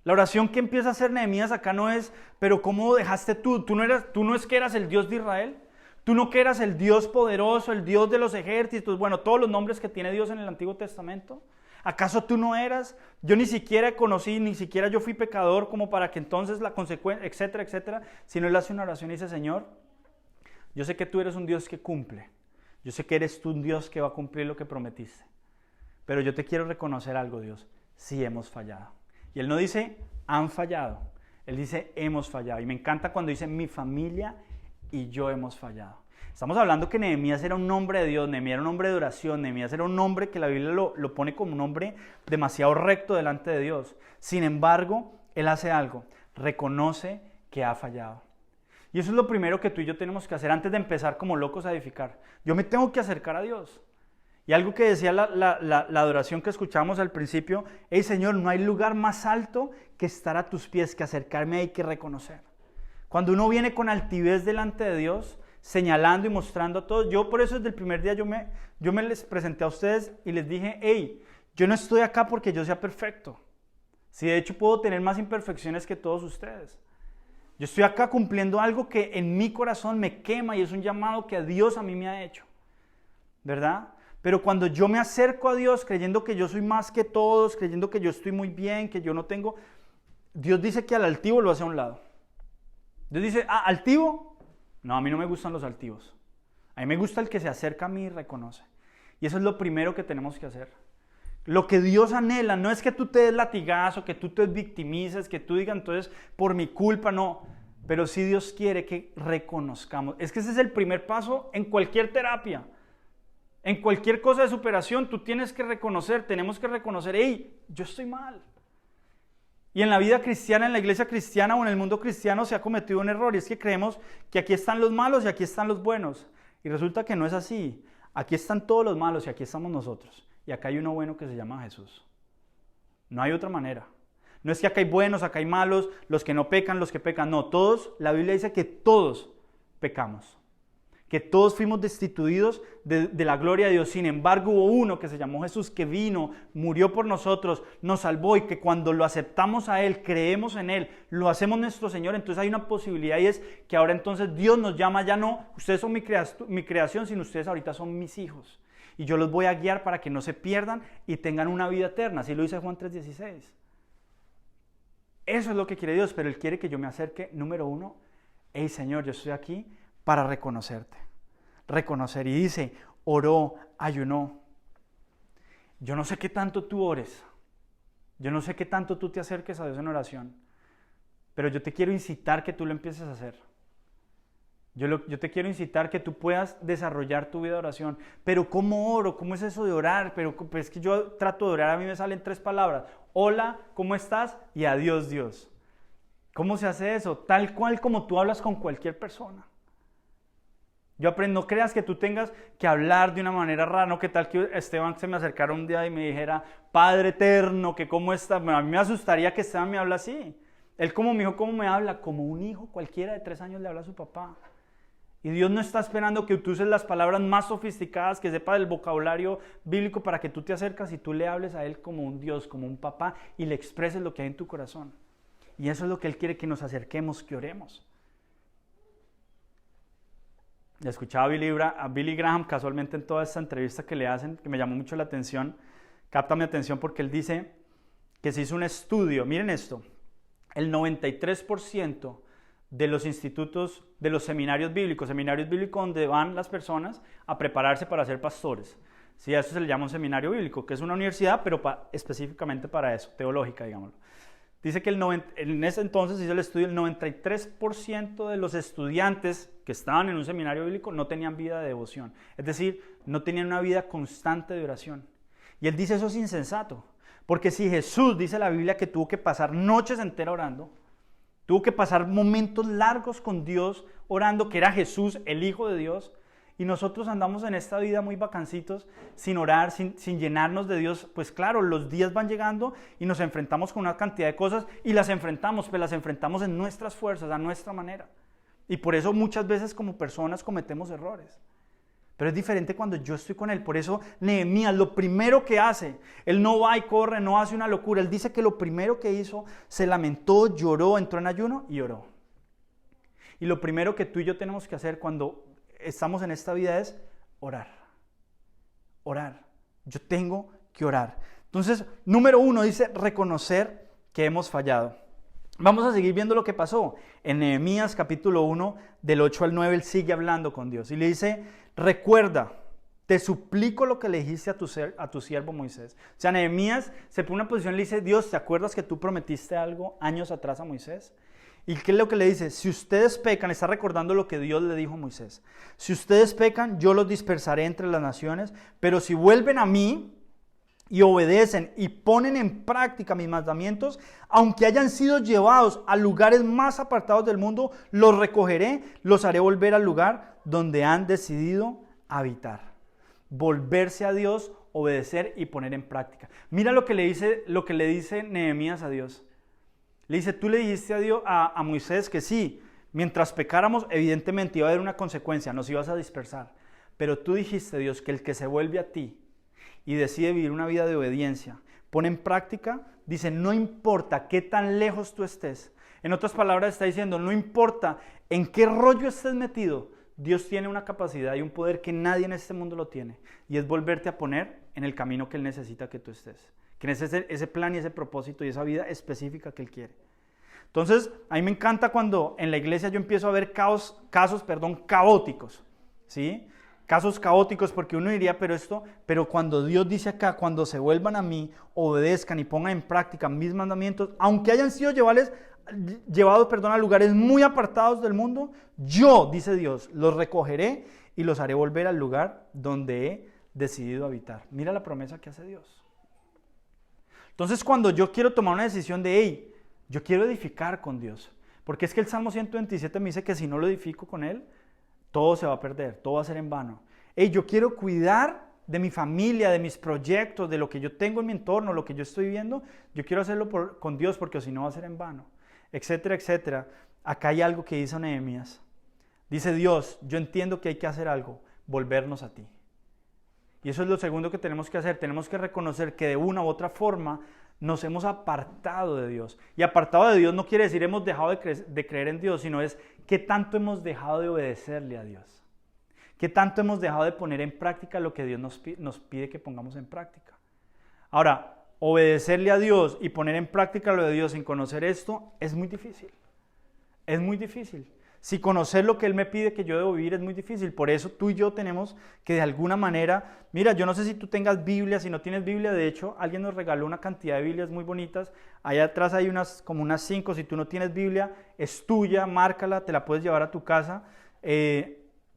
Speaker 1: La oración que empieza a hacer Nehemías acá no es, pero ¿cómo dejaste tú? Tú no es que eras el Dios de Israel. Tú no que eras el Dios poderoso, el Dios de los ejércitos, bueno, todos los nombres que tiene Dios en el Antiguo Testamento. ¿Acaso tú no eras? Yo ni siquiera conocí, ni siquiera yo fui pecador como para que entonces la consecuencia, etcétera, etcétera. Sino él hace una oración y dice, Señor, yo sé que tú eres un Dios que cumple. Yo sé que eres tú un Dios que va a cumplir lo que prometiste. Pero yo te quiero reconocer algo, Dios. Sí hemos fallado. Y él no dice, han fallado. Él dice, hemos fallado. Y me encanta cuando dice, mi familia y yo hemos fallado. Estamos hablando que Nehemías era un hombre de Dios, Nehemías era un hombre de oración, Nehemías era un hombre que la Biblia lo pone como un hombre demasiado recto delante de Dios. Sin embargo, él hace algo, reconoce que ha fallado. Y eso es lo primero que tú y yo tenemos que hacer antes de empezar como locos a edificar. Yo me tengo que acercar a Dios. Y algo que decía la adoración que escuchamos al principio, hey Señor, no hay lugar más alto que estar a tus pies, que acercarme ahí, que reconocer. Cuando uno viene con altivez delante de Dios, señalando y mostrando a todos, yo por eso desde el primer día yo me les presenté a ustedes y les dije, hey, yo no estoy acá porque yo sea perfecto. Si de hecho puedo tener más imperfecciones que todos ustedes. Yo estoy acá cumpliendo algo que en mi corazón me quema y es un llamado que Dios a mí me ha hecho, ¿verdad? Pero cuando yo me acerco a Dios creyendo que yo soy más que todos, creyendo que yo estoy muy bien, que yo no tengo, Dios dice que al altivo lo hace a un lado. Dios dice, ¿altivo? No, a mí no me gustan los altivos. A mí me gusta el que se acerca a mí y reconoce. Y eso es lo primero que tenemos que hacer. Lo que Dios anhela no es que tú te des latigazo, que tú te victimices, que tú digas entonces por mi culpa, no. Pero sí Dios quiere que reconozcamos. Es que ese es el primer paso en cualquier terapia. En cualquier cosa de superación tú tienes que reconocer, tenemos que reconocer, hey, yo estoy mal. Y en la vida cristiana, en la iglesia cristiana o en el mundo cristiano se ha cometido un error y es que creemos que aquí están los malos y aquí están los buenos. Y resulta que no es así. Aquí están todos los malos y aquí estamos nosotros. Y acá hay uno bueno que se llama Jesús. No hay otra manera. No es que acá hay buenos, acá hay malos, los que no pecan, los que pecan. No, todos, la Biblia dice que todos pecamos. Que todos fuimos destituidos de la gloria de Dios. Sin embargo, hubo uno que se llamó Jesús, que vino, murió por nosotros, nos salvó y que cuando lo aceptamos a Él, creemos en Él, lo hacemos nuestro Señor, entonces hay una posibilidad y es que ahora entonces Dios nos llama, ya no, ustedes son mi creación, sino ustedes ahorita son mis hijos. Y yo los voy a guiar para que no se pierdan y tengan una vida eterna. Así lo dice Juan 3:16. Eso es lo que quiere Dios, pero Él quiere que yo me acerque, número uno, hey Señor, yo estoy aquí para reconocerte. Reconocer. Y dice, oró, ayunó. Yo no sé qué tanto tú ores. Yo no sé qué tanto tú te acerques a Dios en oración. Pero yo te quiero incitar que tú lo empieces a hacer. Yo te quiero incitar que tú puedas desarrollar tu vida de oración. Pero ¿cómo oro? ¿Cómo es eso de orar? Pero pues es que yo trato de orar, a mí me salen 3 palabras. Hola, ¿cómo estás? Y adiós, Dios. ¿Cómo se hace eso? Tal cual como tú hablas con cualquier persona. Yo aprendo, no creas que tú tengas que hablar de una manera rara, no que tal que Esteban se me acercara un día y me dijera, Padre eterno, que cómo está. Bueno, a mí me asustaría que Esteban me habla así. Él como mi hijo, ¿cómo me habla? Como un hijo cualquiera de 3 años le habla a su papá. Y Dios no está esperando que tú uses las palabras más sofisticadas, que sepa del vocabulario bíblico para que tú te acercas y tú le hables a Él como un Dios, como un papá y le expreses lo que hay en tu corazón. Y eso es lo que Él quiere, que nos acerquemos, que oremos. Escuchaba a Billy Graham casualmente en toda esta entrevista que le hacen, que me llamó mucho la atención, capta mi atención porque él dice que se hizo un estudio, miren esto, el 93% de los institutos, de los seminarios bíblicos donde van las personas a prepararse para ser pastores. Sí, a eso se le llama un seminario bíblico, que es una universidad, pero específicamente para eso, teológica, digámoslo. Dice que en ese entonces hizo el estudio, el 93% de los estudiantes que estaban en un seminario bíblico no tenían vida de devoción. Es decir, no tenían una vida constante de oración. Y él dice eso es insensato. Porque si Jesús, dice la Biblia, que tuvo que pasar noches enteras orando, tuvo que pasar momentos largos con Dios orando, que era Jesús, el Hijo de Dios, y nosotros andamos en esta vida muy vacancitos, sin orar, sin llenarnos de Dios, pues claro, los días van llegando y nos enfrentamos con una cantidad de cosas y las enfrentamos, pues las enfrentamos en nuestras fuerzas, a nuestra manera. Y por eso muchas veces como personas cometemos errores. Pero es diferente cuando yo estoy con Él. Por eso Nehemías, lo primero que hace, él no va y corre, no hace una locura. Él dice que lo primero que hizo, se lamentó, lloró, entró en ayuno y oró. Y lo primero que tú y yo tenemos que hacer cuando estamos en esta vida es orar. Orar. Yo tengo que orar. Entonces, número 1 dice reconocer que hemos fallado. Vamos a seguir viendo lo que pasó. En Nehemías capítulo 1, del 8 al 9, él sigue hablando con Dios. Y le dice, recuerda, te suplico lo que le dijiste a tu siervo Moisés. O sea, Nehemías se pone en una posición y le dice, Dios, ¿te acuerdas que tú prometiste algo años atrás a Moisés? ¿Y qué es lo que le dice? Si ustedes pecan, está recordando lo que Dios le dijo a Moisés. Si ustedes pecan, yo los dispersaré entre las naciones, pero si vuelven a mí y obedecen y ponen en práctica mis mandamientos, aunque hayan sido llevados a lugares más apartados del mundo, los recogeré, los haré volver al lugar donde han decidido habitar. Volverse a Dios, obedecer y poner en práctica. Mira lo que le dice Nehemías a Dios. Le dice, tú le dijiste a Moisés que sí, mientras pecáramos, evidentemente iba a haber una consecuencia, nos ibas a dispersar. Pero tú dijiste, Dios, que el que se vuelve a ti y decide vivir una vida de obediencia, pone en práctica, dice, no importa qué tan lejos tú estés. En otras palabras está diciendo, no importa en qué rollo estés metido, Dios tiene una capacidad y un poder que nadie en este mundo lo tiene. Y es volverte a poner en el camino que Él necesita que tú estés. Que es ese plan y ese propósito y esa vida específica que Él quiere. Entonces, a mí me encanta cuando en la iglesia yo empiezo a ver casos caóticos, ¿sí? Casos caóticos porque uno diría, pero cuando Dios dice acá, cuando se vuelvan a mí, obedezcan y pongan en práctica mis mandamientos, aunque hayan sido llevados a lugares muy apartados del mundo, yo, dice Dios, los recogeré y los haré volver al lugar donde he decidido habitar. Mira la promesa que hace Dios. Entonces, cuando yo quiero tomar una decisión de, hey, yo quiero edificar con Dios, porque es que el Salmo 127 me dice que si no lo edifico con Él, todo se va a perder, todo va a ser en vano. Hey, yo quiero cuidar de mi familia, de mis proyectos, de lo que yo tengo en mi entorno, lo que yo estoy viendo, yo quiero hacerlo con Dios porque si no va a ser en vano, etcétera, etcétera. Acá hay algo que dice Nehemías. Dice Dios, yo entiendo que hay que hacer algo, volvernos a ti. Y eso es lo segundo que tenemos que hacer. Tenemos que reconocer que de una u otra forma nos hemos apartado de Dios. Y apartado de Dios no quiere decir hemos dejado de creer en Dios, sino es qué tanto hemos dejado de obedecerle a Dios. Qué tanto hemos dejado de poner en práctica lo que Dios nos pide que pongamos en práctica. Ahora, obedecerle a Dios y poner en práctica lo de Dios sin conocer esto es muy difícil. Es muy difícil. Si conocer lo que Él me pide que yo debo vivir es muy difícil. Por eso tú y yo tenemos que de alguna manera, mira, yo no sé si tú tengas Biblia, si no tienes Biblia, de hecho, alguien nos regaló una cantidad de Biblias muy bonitas. Allá atrás hay como unas 5, si tú no tienes Biblia, es tuya, márcala, te la puedes llevar a tu casa.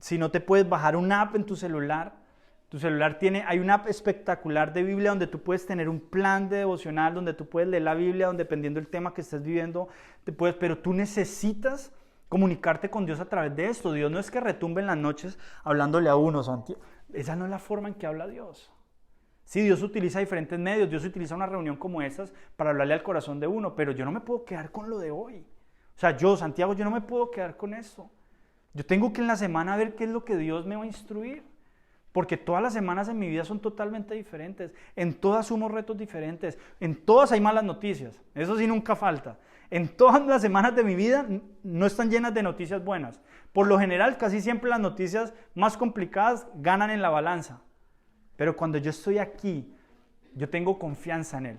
Speaker 1: Si no te puedes bajar una app en tu celular hay una app espectacular de Biblia donde tú puedes tener un plan de devocional, donde tú puedes leer la Biblia, donde dependiendo del tema que estés viviendo, pero tú necesitas comunicarte con Dios a través de esto. Dios no es que retumbe en las noches hablándole a uno, Santiago. Esa no es la forma en que habla Dios. Sí, Dios utiliza diferentes medios, Dios utiliza una reunión como estas para hablarle al corazón de uno, pero yo no me puedo quedar con lo de hoy. O sea, Santiago, yo no me puedo quedar con esto. Yo tengo que en la semana ver qué es lo que Dios me va a instruir, porque todas las semanas en mi vida son totalmente diferentes, en todas sumo retos diferentes, en todas hay malas noticias, eso sí nunca falta. En todas las semanas de mi vida no están llenas de noticias buenas. Por lo general, casi siempre las noticias más complicadas ganan en la balanza. Pero cuando yo estoy aquí, yo tengo confianza en Él.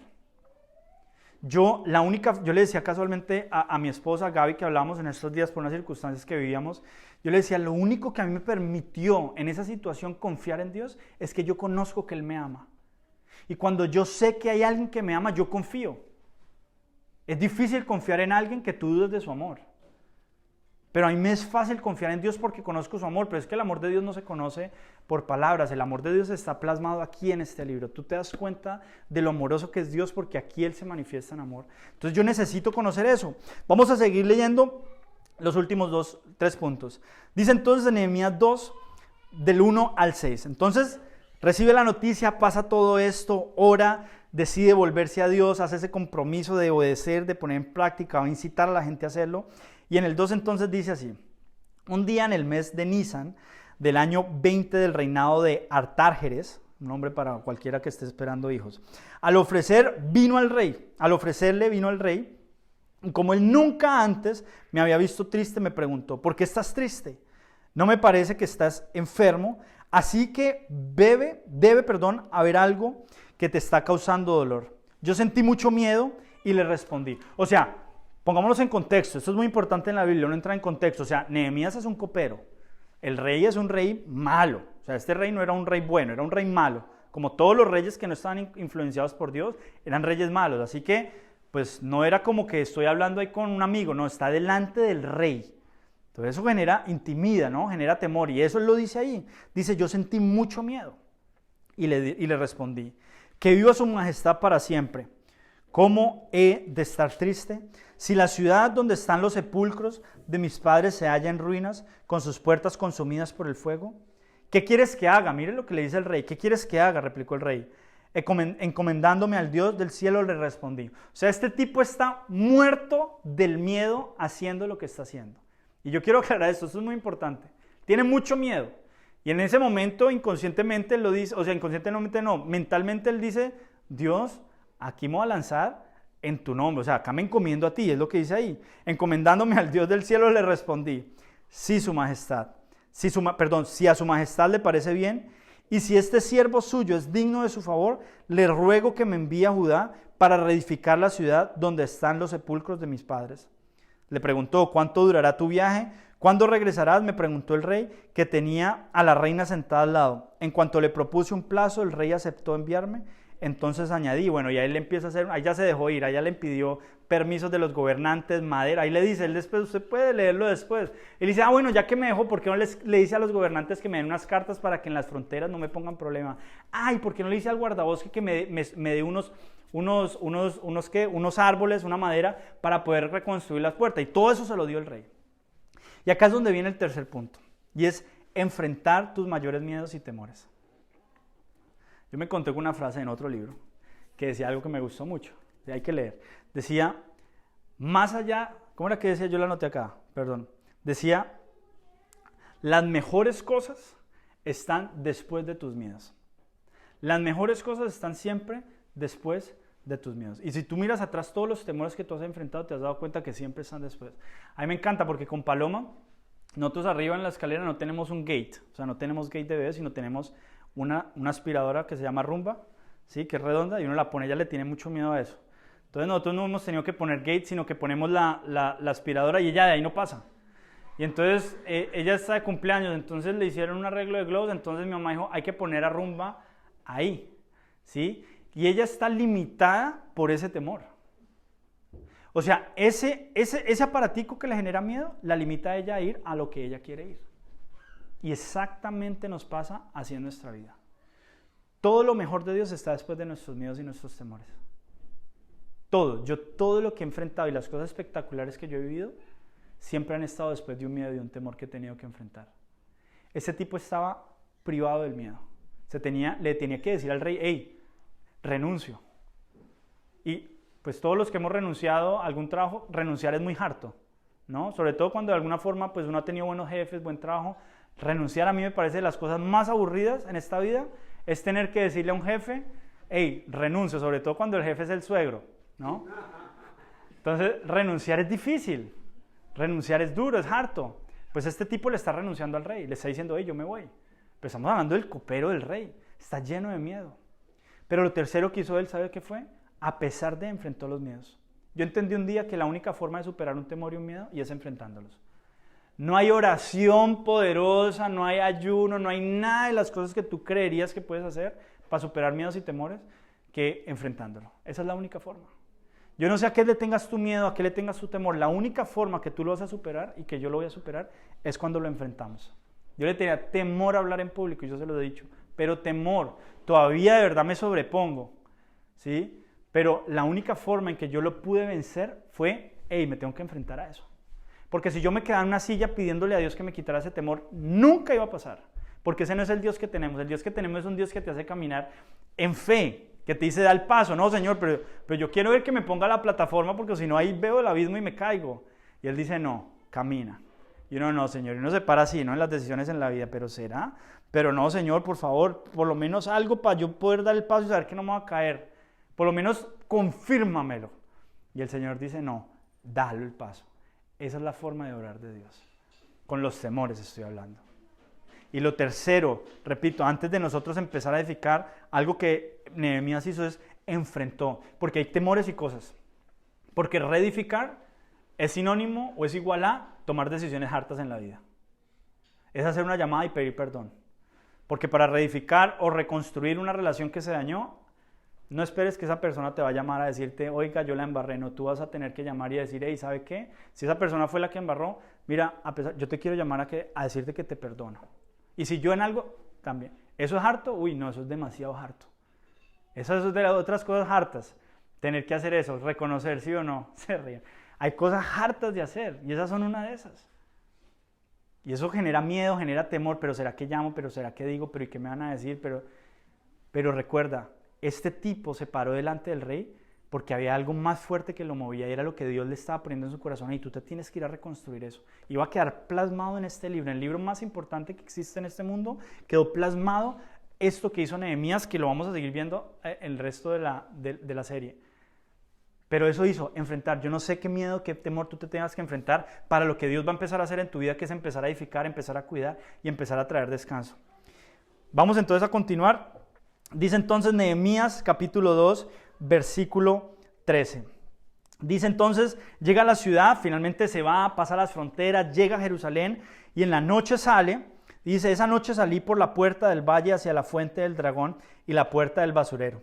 Speaker 1: yo le decía casualmente a mi esposa Gaby, que hablábamos en estos días por unas circunstancias que vivíamos, yo le decía, lo único que a mí me permitió en esa situación confiar en Dios es que yo conozco que Él me ama. Y cuando yo sé que hay alguien que me ama, yo confío. Es difícil confiar en alguien que tú dudes de su amor. Pero a mí me es fácil confiar en Dios porque conozco su amor, pero es que el amor de Dios no se conoce por palabras, el amor de Dios está plasmado aquí en este libro. Tú te das cuenta de lo amoroso que es Dios porque aquí Él se manifiesta en amor. Entonces yo necesito conocer eso. Vamos a seguir leyendo los últimos 3 puntos. Dice entonces en Nehemías 2, del 1 al 6. Entonces recibe la noticia, pasa todo esto, ora, decide volverse a Dios, hace ese compromiso de obedecer, de poner en práctica, va a incitar a la gente a hacerlo. Y en el 2 entonces dice así: un día en el mes de Nisan, del año 20 del reinado de Artárgeres, un nombre para cualquiera que esté esperando hijos, al ofrecerle vino al rey, y como él nunca antes me había visto triste, me preguntó, ¿por qué estás triste? No me parece que estás enfermo, así que debe haber algo que te está causando dolor. Yo sentí mucho miedo y le respondí. O sea, pongámonos en contexto, esto es muy importante en la Biblia, no entra en contexto. O sea, Nehemías es un copero, el rey es un rey malo. O sea, este rey no era un rey bueno, era un rey malo. Como todos los reyes que no estaban influenciados por Dios, eran reyes malos. Así que, pues no era como que estoy hablando ahí con un amigo, no, está delante del rey. Entonces eso intimida, ¿no? Genera temor. Y eso él lo dice ahí. Dice, yo sentí mucho miedo. Y le respondí, que viva su majestad para siempre. ¿Cómo he de estar triste? Si la ciudad donde están los sepulcros de mis padres se halla en ruinas, con sus puertas consumidas por el fuego. ¿Qué quieres que haga? Mire lo que le dice el rey. ¿Qué quieres que haga? Replicó el rey. Encomendándome al Dios del cielo le respondí. O sea, este tipo está muerto del miedo haciendo lo que está haciendo. Y yo quiero aclarar esto es muy importante. Tiene mucho miedo. Y en ese momento inconscientemente lo dice, o sea, inconscientemente no, mentalmente él dice, Dios, aquí me voy a lanzar en tu nombre, o sea, acá me encomiendo a ti, es lo que dice ahí. Encomendándome al Dios del cielo le respondí, sí, su majestad, si a su majestad le parece bien, y si este siervo suyo es digno de su favor, le ruego que me envíe a Judá para reedificar la ciudad donde están los sepulcros de mis padres. Le preguntó, ¿cuánto durará tu viaje? ¿Cuándo regresarás? Me preguntó el rey, que tenía a la reina sentada al lado. En cuanto le propuse un plazo, el rey aceptó enviarme. Entonces añadí, bueno, y ahí le empieza a hacer, ahí ya se dejó ir, ahí ya le pidió permisos de los gobernantes, madera, ahí le dice, él después, usted puede leerlo después. Él dice, bueno, ya que me dejó, ¿por qué no le dice a los gobernantes que me den unas cartas para que en las fronteras no me pongan problema? Ay, ¿por qué no le dice al guardabosque que me dé unos árboles, una madera, para poder reconstruir las puertas? Y todo eso se lo dio el rey. Y acá es donde viene el tercer punto, y es enfrentar tus mayores miedos y temores. Yo me conté con una frase en otro libro que decía algo que me gustó mucho, y hay que leer. Decía, más allá, ¿cómo era que decía? Yo la anoté acá, perdón. Decía, las mejores cosas están después de tus miedos. Las mejores cosas están siempre después de tus miedos. Y si tú miras atrás todos los temores que tú has enfrentado, te has dado cuenta que siempre están después. A mí me encanta porque con Paloma, nosotros arriba en la escalera no tenemos un gate, o sea, no tenemos gate de bebé, sino tenemos una aspiradora que se llama Rumba, ¿sí? Que es redonda y uno la pone, ella le tiene mucho miedo a eso. Entonces nosotros no hemos tenido que poner gate, sino que ponemos la aspiradora y ella de ahí no pasa. Y entonces ella está de cumpleaños, entonces le hicieron un arreglo de globos, entonces mi mamá dijo, hay que poner a Rumba ahí, ¿sí? Y ella está limitada por ese temor. O sea, ese aparatico que le genera miedo, la limita a ella a ir a lo que ella quiere ir. Y exactamente nos pasa así en nuestra vida. Todo lo mejor de Dios está después de nuestros miedos y nuestros temores. Todo lo que he enfrentado y las cosas espectaculares que yo he vivido, siempre han estado después de un miedo y un temor que he tenido que enfrentar. Ese tipo estaba privado del miedo. Le tenía que decir al rey, hey, renuncio. Y pues todos los que hemos renunciado a algún trabajo, renunciar es muy harto, ¿no? Sobre todo cuando de alguna forma pues uno ha tenido buenos jefes, buen trabajo. Renunciar a mí me parece de las cosas más aburridas en esta vida, es tener que decirle a un jefe, hey, renuncio, sobre todo cuando el jefe es el suegro, ¿no? Entonces, renunciar es difícil, renunciar es duro, es harto. Pues este tipo le está renunciando al rey, le está diciendo, hey, yo me voy. Pero estamos hablando del copero del rey, está lleno de miedo. Pero lo tercero que hizo él, ¿sabe qué fue? a pesar de enfrentó los miedos. Yo entendí un día que la única forma de superar un temor y un miedo y es enfrentándolos. No hay oración poderosa, no hay ayuno, no hay nada de las cosas que tú creerías que puedes hacer para superar miedos y temores que enfrentándolo. Esa es la única forma. Yo no sé a qué le tengas tu miedo, a qué le tengas tu temor. La única forma que tú lo vas a superar y que yo lo voy a superar es cuando lo enfrentamos. Yo le tenía temor a hablar en público y yo se lo he dicho, pero temor, todavía de verdad me sobrepongo, ¿sí? Pero la única forma en que yo lo pude vencer fue, me tengo que enfrentar a eso. Porque si yo me quedaba en una silla pidiéndole a Dios que me quitara ese temor, nunca iba a pasar. Porque ese no es el Dios que tenemos. El Dios que tenemos es un Dios que te hace caminar en fe, que te dice, da el paso. No, Señor, pero yo quiero ver que me ponga la plataforma porque si no ahí veo el abismo y me caigo. Y Él dice, no, camina. Y uno, no, Señor, y uno se para así, ¿no? En las decisiones en la vida, pero ¿será? Pero no, Señor, por favor, por lo menos algo para yo poder dar el paso y saber que no me va a caer. Por lo menos confírmamelo. Y el Señor dice, no, dale el paso. Esa es la forma de orar de Dios. Con los temores estoy hablando. Y lo tercero, repito, antes de nosotros empezar a edificar, algo que Nehemías hizo es enfrentó. Porque hay temores y cosas. Porque reedificar es sinónimo o es igual a tomar decisiones hartas en la vida. Es hacer una llamada y pedir perdón. Porque para reedificar o reconstruir una relación que se dañó, no esperes que esa persona te va a llamar a decirte, oiga, yo la embarré. No, tú vas a tener que llamar y decir, hey, ¿sabe qué? Si esa persona fue la que embarró, mira, yo te quiero llamar a decirte que te perdono. Y si yo en algo, también. ¿Eso es harto? Uy, no, eso es demasiado harto. Eso es de las otras cosas hartas. Tener que hacer eso, reconocer, sí o no, se ríen. Hay cosas hartas de hacer y esas son una de esas. Y eso genera miedo, genera temor, pero ¿será que llamo? ¿Pero será que digo? ¿Pero y qué me van a decir? Pero recuerda, este tipo se paró delante del rey porque había algo más fuerte que lo movía y era lo que Dios le estaba poniendo en su corazón y tú te tienes que ir a reconstruir eso. Y va a quedar plasmado en este libro, el libro más importante que existe en este mundo, quedó plasmado esto que hizo Nehemías, que lo vamos a seguir viendo el resto de la serie. Pero eso hizo, enfrentar. Yo no sé qué miedo, qué temor tú te tengas que enfrentar para lo que Dios va a empezar a hacer en tu vida, que es empezar a edificar, empezar a cuidar y empezar a traer descanso. Vamos entonces a continuar. Dice entonces Nehemías capítulo 2, versículo 13. Dice entonces, llega a la ciudad, finalmente se va, pasa las fronteras, llega a Jerusalén y en la noche sale. Dice, esa noche salí por la puerta del valle hacia la fuente del dragón y la puerta del basurero.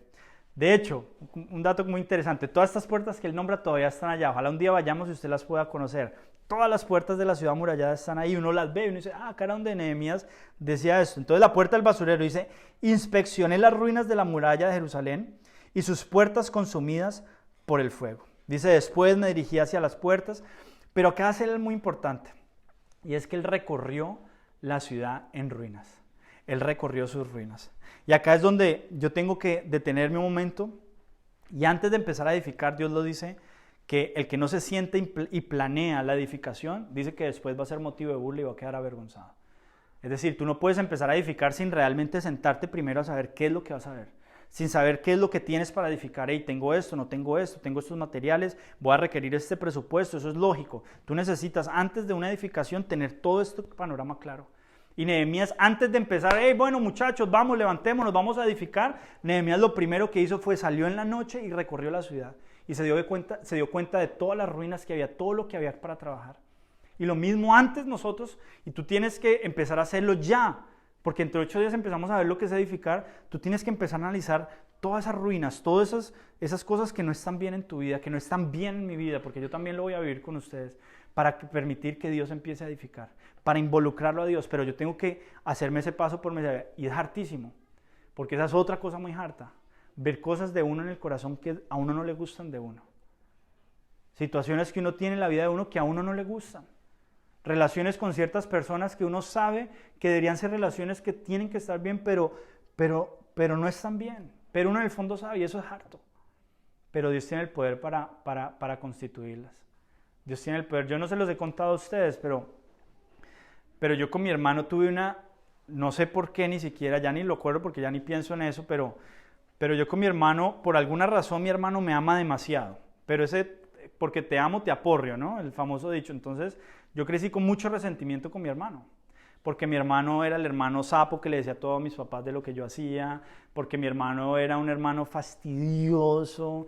Speaker 1: De hecho, un dato muy interesante, todas estas puertas que él nombra todavía están allá. Ojalá un día vayamos y usted las pueda conocer. Todas las puertas de la ciudad amurallada están ahí. Uno las ve y uno dice, acá era donde Nehemías decía esto. Entonces la puerta del basurero dice, inspeccioné las ruinas de la muralla de Jerusalén y sus puertas consumidas por el fuego. Dice, después me dirigí hacia las puertas, pero acá hace algo muy importante. Y es que él recorrió la ciudad en ruinas. Él recorrió sus ruinas. Y acá es donde yo tengo que detenerme un momento. Y antes de empezar a edificar, Dios lo dice, que el que no se siente y planea la edificación, dice que después va a ser motivo de burla y va a quedar avergonzado. Es decir, tú no puedes empezar a edificar sin realmente sentarte primero a saber qué es lo que vas a ver. Sin saber qué es lo que tienes para edificar. Hey, tengo esto, no tengo esto, tengo estos materiales, voy a requerir este presupuesto, eso es lógico. Tú necesitas, antes de una edificación, tener todo este panorama claro. Y Nehemías, antes de empezar, bueno muchachos, vamos, levantémonos, vamos a edificar. Nehemías lo primero que hizo fue salió en la noche y recorrió la ciudad. Y se dio cuenta de todas las ruinas que había, todo lo que había para trabajar. Y lo mismo antes nosotros, y tú tienes que empezar a hacerlo ya. Porque entre 8 días empezamos a ver lo que es edificar. Tú tienes que empezar a analizar todas esas ruinas, todas esas cosas que no están bien en tu vida, que no están bien en mi vida, porque yo también lo voy a vivir con ustedes, para permitir que Dios empiece a edificar, para involucrarlo a Dios. Pero yo tengo que hacerme ese paso por mi vida. Y es hartísimo, porque esa es otra cosa muy harta. Ver cosas de uno en el corazón que a uno no le gustan de uno. Situaciones que uno tiene en la vida de uno que a uno no le gustan. Relaciones con ciertas personas que uno sabe que deberían ser relaciones que tienen que estar bien, pero no están bien. Pero uno en el fondo sabe y eso es harto. Pero Dios tiene el poder para constituirlas. Dios tiene el poder. Yo no se los he contado a ustedes, pero yo con mi hermano tuve no sé por qué ni siquiera, ya ni lo acuerdo porque ya ni pienso en eso, pero yo con mi hermano, por alguna razón mi hermano me ama demasiado. Pero porque te amo te aporrio, ¿no? El famoso dicho. Entonces yo crecí con mucho resentimiento con mi hermano. porque mi hermano era el hermano sapo que le decía a todos mis papás de lo que yo hacía, porque mi hermano era un hermano fastidioso,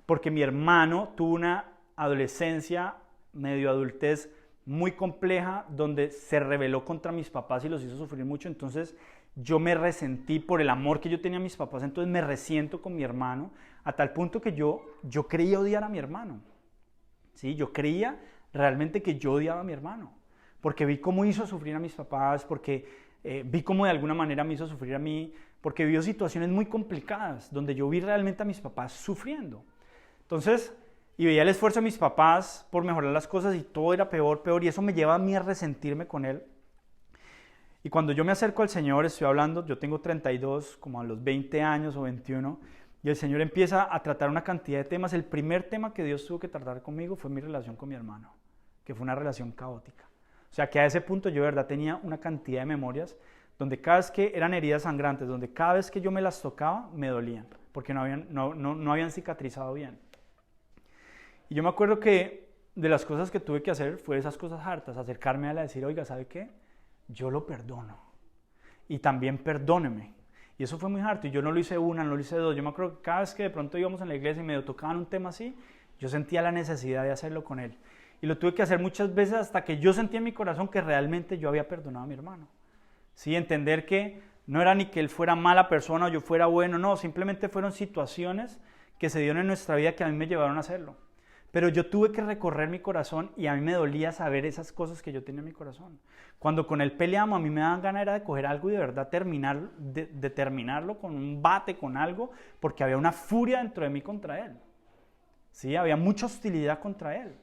Speaker 1: porque mi hermano tuvo una adolescencia, medio adultez muy compleja, donde se rebeló contra mis papás y los hizo sufrir mucho. Entonces yo me resentí por el amor que yo tenía a mis papás, entonces me resiento con mi hermano, a tal punto que yo creía odiar a mi hermano. ¿Sí? Yo creía realmente que yo odiaba a mi hermano, porque vi cómo hizo sufrir a mis papás, porque vi cómo de alguna manera me hizo sufrir a mí, porque vivió situaciones muy complicadas, donde yo vi realmente a mis papás sufriendo. Entonces, y veía el esfuerzo de mis papás por mejorar las cosas y todo era peor, y eso me lleva a mí a resentirme con él. Y cuando yo me acerco al Señor, estoy hablando, yo tengo 32, como a los 20 años o 21, y el Señor empieza a tratar una cantidad de temas. El primer tema que Dios tuvo que tratar conmigo fue mi relación con mi hermano, que fue una relación caótica. O sea, que a ese punto yo de verdad tenía una cantidad de memorias donde cada vez que eran heridas sangrantes, donde cada vez que yo me las tocaba, me dolían, porque no habían cicatrizado bien. Y yo me acuerdo que de las cosas que tuve que hacer fue esas cosas hartas, acercarme a él a decir, oiga, ¿sabe qué? Yo lo perdono. Y también perdóneme. Y eso fue muy harto. Y yo no lo hice una, no lo hice dos. Yo me acuerdo que cada vez que de pronto íbamos en la iglesia y medio tocaban un tema así, yo sentía la necesidad de hacerlo con él. Y lo tuve que hacer muchas veces hasta que yo sentía en mi corazón que realmente yo había perdonado a mi hermano. Sí, entender que no era ni que él fuera mala persona o yo fuera bueno, no, simplemente fueron situaciones que se dieron en nuestra vida que a mí me llevaron a hacerlo. Pero yo tuve que recorrer mi corazón y a mí me dolía saber esas cosas que yo tenía en mi corazón. Cuando con él peleamos, a mí me daban ganas era de coger algo y de verdad terminarlo con un bate, con algo, porque había una furia dentro de mí contra él. ¿Sí? Había mucha hostilidad contra él.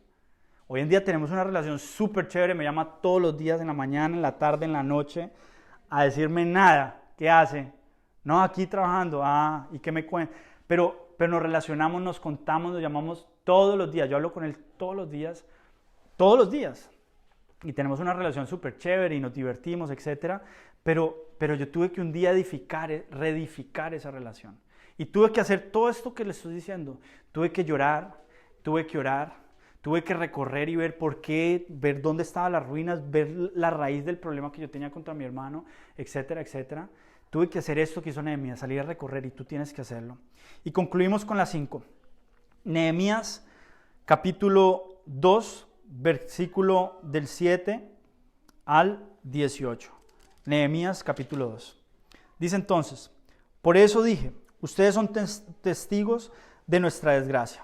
Speaker 1: Hoy en día tenemos una relación súper chévere, me llama todos los días, en la mañana, en la tarde, en la noche, a decirme nada. ¿Qué hace? No, aquí trabajando. Ah, ¿y qué me cuenta? Pero nos relacionamos, nos contamos, nos llamamos todos los días. Yo hablo con él todos los días. Y tenemos una relación súper chévere y nos divertimos, etc. Pero yo tuve que un día reedificar esa relación. Y tuve que hacer todo esto que le estoy diciendo. Tuve que llorar, tuve que orar, tuve que recorrer y ver por qué, ver dónde estaban las ruinas, ver la raíz del problema que yo tenía contra mi hermano, etcétera, etcétera. Tuve que hacer esto que hizo Nehemías, salir a recorrer, y tú tienes que hacerlo. Y concluimos con las 5. Nehemías, capítulo 2, versículo del 7 al 18. Nehemías, capítulo 2. Dice entonces, por eso dije, ustedes son testigos de nuestra desgracia.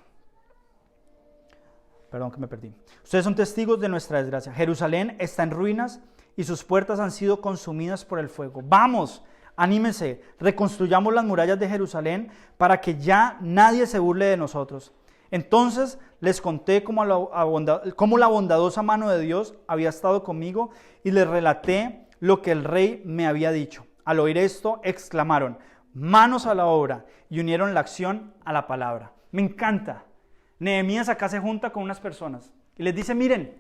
Speaker 1: Perdón que me perdí. Ustedes son testigos de nuestra desgracia. Jerusalén está en ruinas y sus puertas han sido consumidas por el fuego. Vamos, anímense, reconstruyamos las murallas de Jerusalén para que ya nadie se burle de nosotros. Entonces les conté cómo la bondadosa mano de Dios había estado conmigo y les relaté lo que el rey me había dicho. Al oír esto, exclamaron, manos a la obra, y unieron la acción a la palabra. Me encanta. Nehemías acá se junta con unas personas y les dice, miren,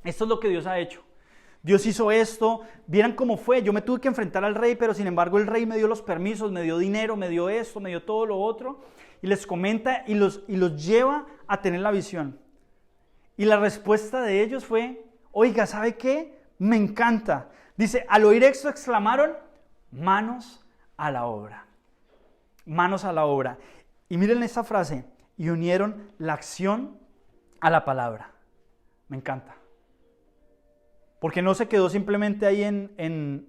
Speaker 1: esto es lo que Dios ha hecho. Dios hizo esto, vieran cómo fue, yo me tuve que enfrentar al rey, pero sin embargo el rey me dio los permisos, me dio dinero, me dio esto, me dio todo lo otro, y les comenta y los lleva a tener la visión. Y la respuesta de ellos fue, oiga, ¿sabe qué? Me encanta. Dice, al oír esto exclamaron, manos a la obra. Manos a la obra. Y miren esta frase, y unieron la acción a la palabra. Me encanta. Porque no se quedó simplemente ahí en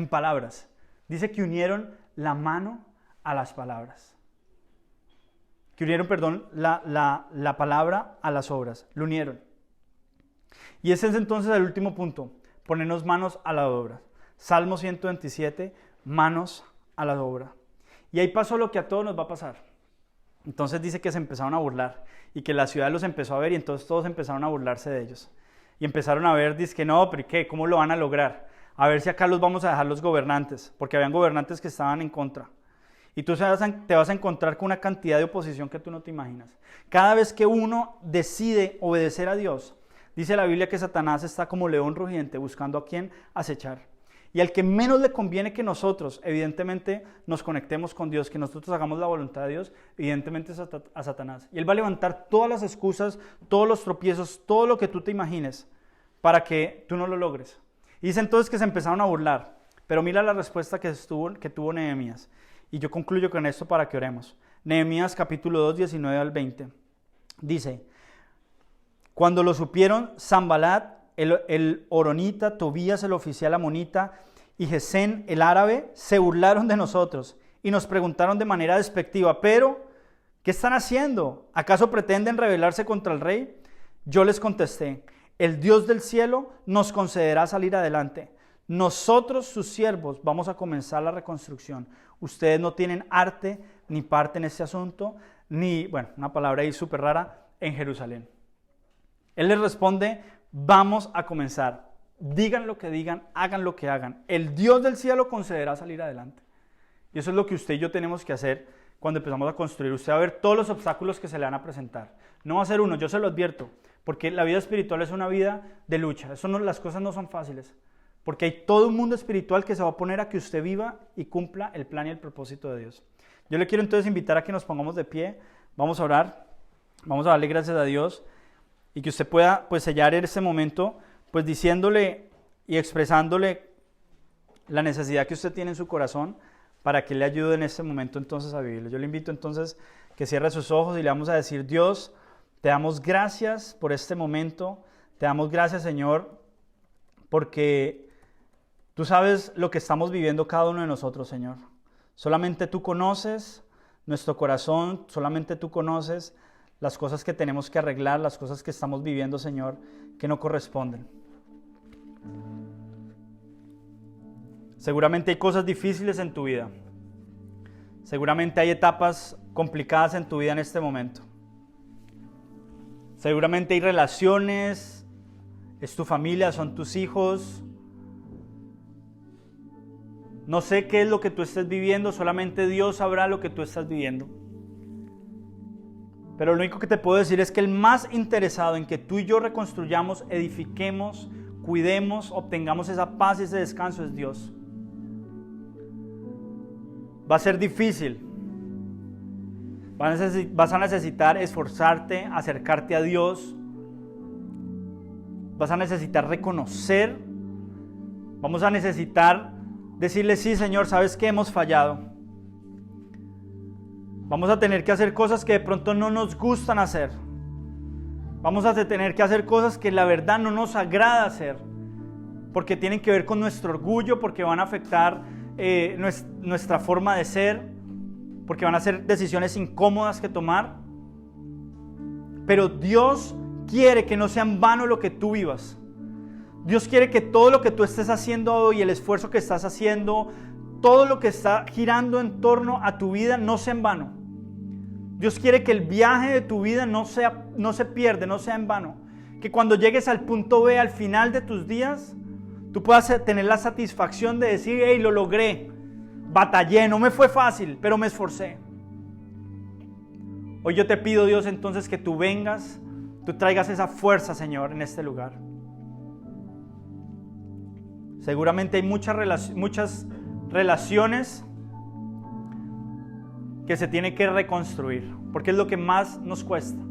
Speaker 1: palabras. Dice que unieron la mano a las palabras. Que unieron, la palabra a las obras. Lo unieron. Y ese es entonces el último punto. Ponernos manos a la obra. Salmo 127, manos a la obra. Y ahí pasó lo que a todos nos va a pasar. Entonces dice que se empezaron a burlar y que la ciudad los empezó a ver y entonces todos empezaron a burlarse de ellos. Y empezaron a ver, dice que no, pero ¿qué? ¿Cómo lo van a lograr? A ver si acá los vamos a dejar los gobernantes, porque habían gobernantes que estaban en contra. Y tú te vas a encontrar con una cantidad de oposición que tú no te imaginas. Cada vez que uno decide obedecer a Dios, dice la Biblia que Satanás está como león rugiente buscando a quién acechar. Y al que menos le conviene que nosotros, evidentemente, nos conectemos con Dios, que nosotros hagamos la voluntad de Dios, evidentemente es a Satanás. Y él va a levantar todas las excusas, todos los tropiezos, todo lo que tú te imagines para que tú no lo logres. Dice entonces que se empezaron a burlar, pero mira la respuesta que tuvo Nehemías. Y yo concluyo con esto para que oremos. Nehemías capítulo 2, 19 al 20. Dice, cuando lo supieron Sanbalat, el horonita, Tobías el oficial amonita y Gesén el árabe, se burlaron de nosotros y nos preguntaron de manera despectiva, pero ¿qué están haciendo? ¿Acaso pretenden rebelarse contra el rey? Yo les contesté, el Dios del cielo nos concederá salir adelante. Nosotros, sus siervos, vamos a comenzar la reconstrucción. Ustedes no tienen arte ni parte en este asunto, ni, bueno, una palabra ahí súper rara, en Jerusalén. Él les responde, vamos a comenzar. Digan lo que digan, hagan lo que hagan. El Dios del cielo concederá salir adelante. Y eso es lo que usted y yo tenemos que hacer cuando empezamos a construir. Usted va a ver todos los obstáculos que se le van a presentar. No va a ser uno, yo se lo advierto, porque la vida espiritual es una vida de lucha. Las cosas no son fáciles. Porque hay todo un mundo espiritual que se va a poner a que usted viva y cumpla el plan y el propósito de Dios. Yo le quiero entonces invitar a que nos pongamos de pie, vamos a orar, vamos a darle gracias a Dios y que usted pueda pues sellar ese momento pues diciéndole y expresándole la necesidad que usted tiene en su corazón para que le ayude en este momento entonces a vivirlo. Yo le invito entonces que cierre sus ojos y le vamos a decir, Dios, te damos gracias por este momento, te damos gracias, Señor, porque tú sabes lo que estamos viviendo cada uno de nosotros, Señor. Solamente tú conoces nuestro corazón, solamente tú conoces las cosas que tenemos que arreglar, las cosas que estamos viviendo, Señor, que no corresponden. Seguramente hay cosas difíciles en tu vida. Seguramente hay etapas complicadas en tu vida en este momento. Seguramente hay relaciones, es tu familia, son tus hijos. No sé qué es lo que tú estés viviendo, solamente Dios sabrá lo que tú estás viviendo. Pero lo único que te puedo decir es que el más interesado en que tú y yo reconstruyamos, edifiquemos, cuidemos, obtengamos esa paz y ese descanso es Dios. Va a ser difícil. Vas a necesitar esforzarte, acercarte a Dios. Vas a necesitar reconocer. Vamos a necesitar decirle, sí, Señor, ¿sabes qué? Hemos fallado. Vamos a tener que hacer cosas que de pronto no nos gustan hacer. Vamos a tener que hacer cosas que la verdad no nos agrada hacer. Porque tienen que ver con nuestro orgullo, porque van a afectar nuestra forma de ser, porque van a ser decisiones incómodas que tomar. Pero Dios quiere que no sea en vano lo que tú vivas. Dios quiere que todo lo que tú estés haciendo hoy, el esfuerzo que estás haciendo, todo lo que está girando en torno a tu vida no sea en vano. Dios quiere que el viaje de tu vida no se pierda, no sea en vano. Que cuando llegues al punto B, al final de tus días, tú puedas tener la satisfacción de decir, hey, lo logré, batallé, no me fue fácil, pero me esforcé. Hoy yo te pido, Dios, entonces que tú vengas, tú traigas esa fuerza, Señor, en este lugar. Seguramente hay muchas relaciones que se tienen que reconstruir, porque es lo que más nos cuesta,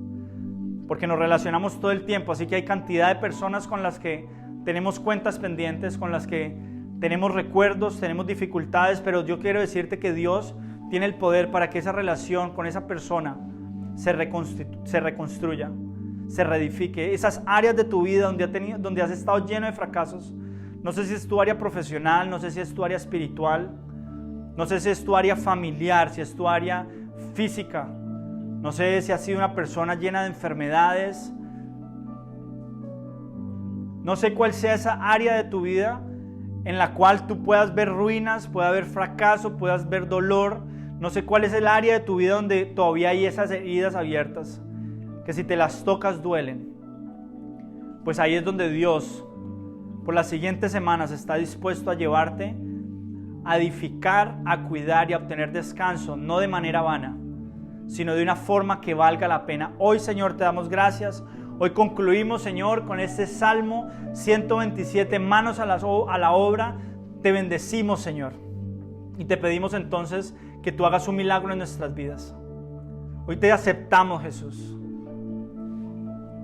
Speaker 1: porque nos relacionamos todo el tiempo, así que hay cantidad de personas con las que tenemos cuentas pendientes, con las que tenemos recuerdos, tenemos dificultades, pero yo quiero decirte que Dios tiene el poder para que esa relación con esa persona se reconstruya, se reedifique. Esas áreas de tu vida donde has estado lleno de fracasos, no sé si es tu área profesional, no sé si es tu área espiritual, no sé si es tu área familiar, si es tu área física, no sé si has sido una persona llena de enfermedades, no sé cuál sea esa área de tu vida en la cual tú puedas ver ruinas, pueda haber fracaso, puedas ver dolor. No sé cuál es el área de tu vida donde todavía hay esas heridas abiertas, que si te las tocas duelen. Pues ahí es donde Dios, por las siguientes semanas, está dispuesto a llevarte a edificar, a cuidar y a obtener descanso, no de manera vana, sino de una forma que valga la pena. Hoy, Señor, te damos gracias. Hoy concluimos, Señor, con este Salmo 127, manos a la obra. Te bendecimos, Señor. Y te pedimos entonces que tú hagas un milagro en nuestras vidas. Hoy te aceptamos, Jesús.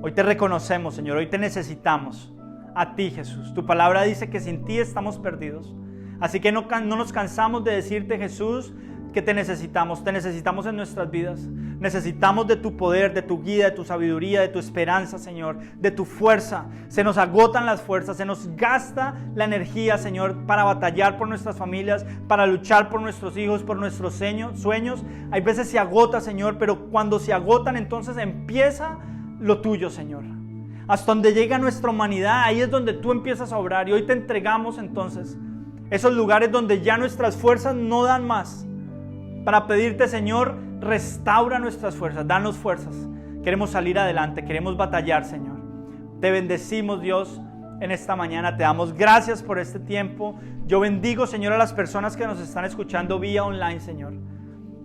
Speaker 1: Hoy te reconocemos, Señor. Hoy te necesitamos. a ti, Jesús. Tu palabra dice que sin ti estamos perdidos. Así que no nos cansamos de decirte, Jesús, que te necesitamos en nuestras vidas. Necesitamos de tu poder, de tu guía, de tu sabiduría, de tu esperanza, Señor, de tu fuerza. Se nos agotan las fuerzas, se nos gasta la energía, Señor, para batallar por nuestras familias, para luchar por nuestros hijos, por nuestros sueños. Hay veces se agota, Señor, pero cuando se agotan, entonces empieza lo tuyo, Señor. Hasta donde llega nuestra humanidad, ahí es donde tú empiezas a obrar. Y hoy te entregamos entonces esos lugares donde ya nuestras fuerzas no dan más, para pedirte, Señor, restaura nuestras fuerzas, danos fuerzas. Queremos salir adelante, queremos batallar, Señor. Te bendecimos, Dios, en esta mañana. Te damos gracias por este tiempo. Yo bendigo, Señor, a las personas que nos están escuchando vía online, Señor.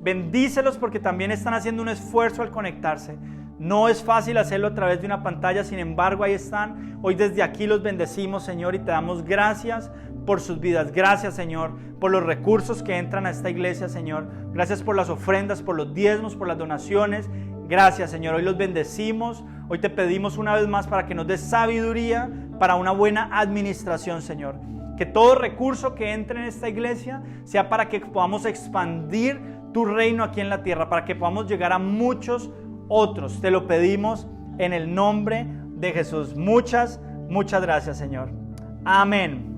Speaker 1: Bendícelos porque también están haciendo un esfuerzo al conectarse. No es fácil hacerlo a través de una pantalla, sin embargo, ahí están. Hoy desde aquí los bendecimos, Señor, y te damos gracias por sus vidas. Gracias, Señor, por los recursos que entran a esta iglesia, Señor. Gracias por las ofrendas, por los diezmos, por las donaciones. Gracias, Señor. Hoy los bendecimos. Hoy te pedimos una vez más para que nos des sabiduría para una buena administración, Señor. Que todo recurso que entre en esta iglesia sea para que podamos expandir tu reino aquí en la tierra, para que podamos llegar a muchos otros. Te lo pedimos en el nombre de Jesús. Muchas gracias, Señor. Amén.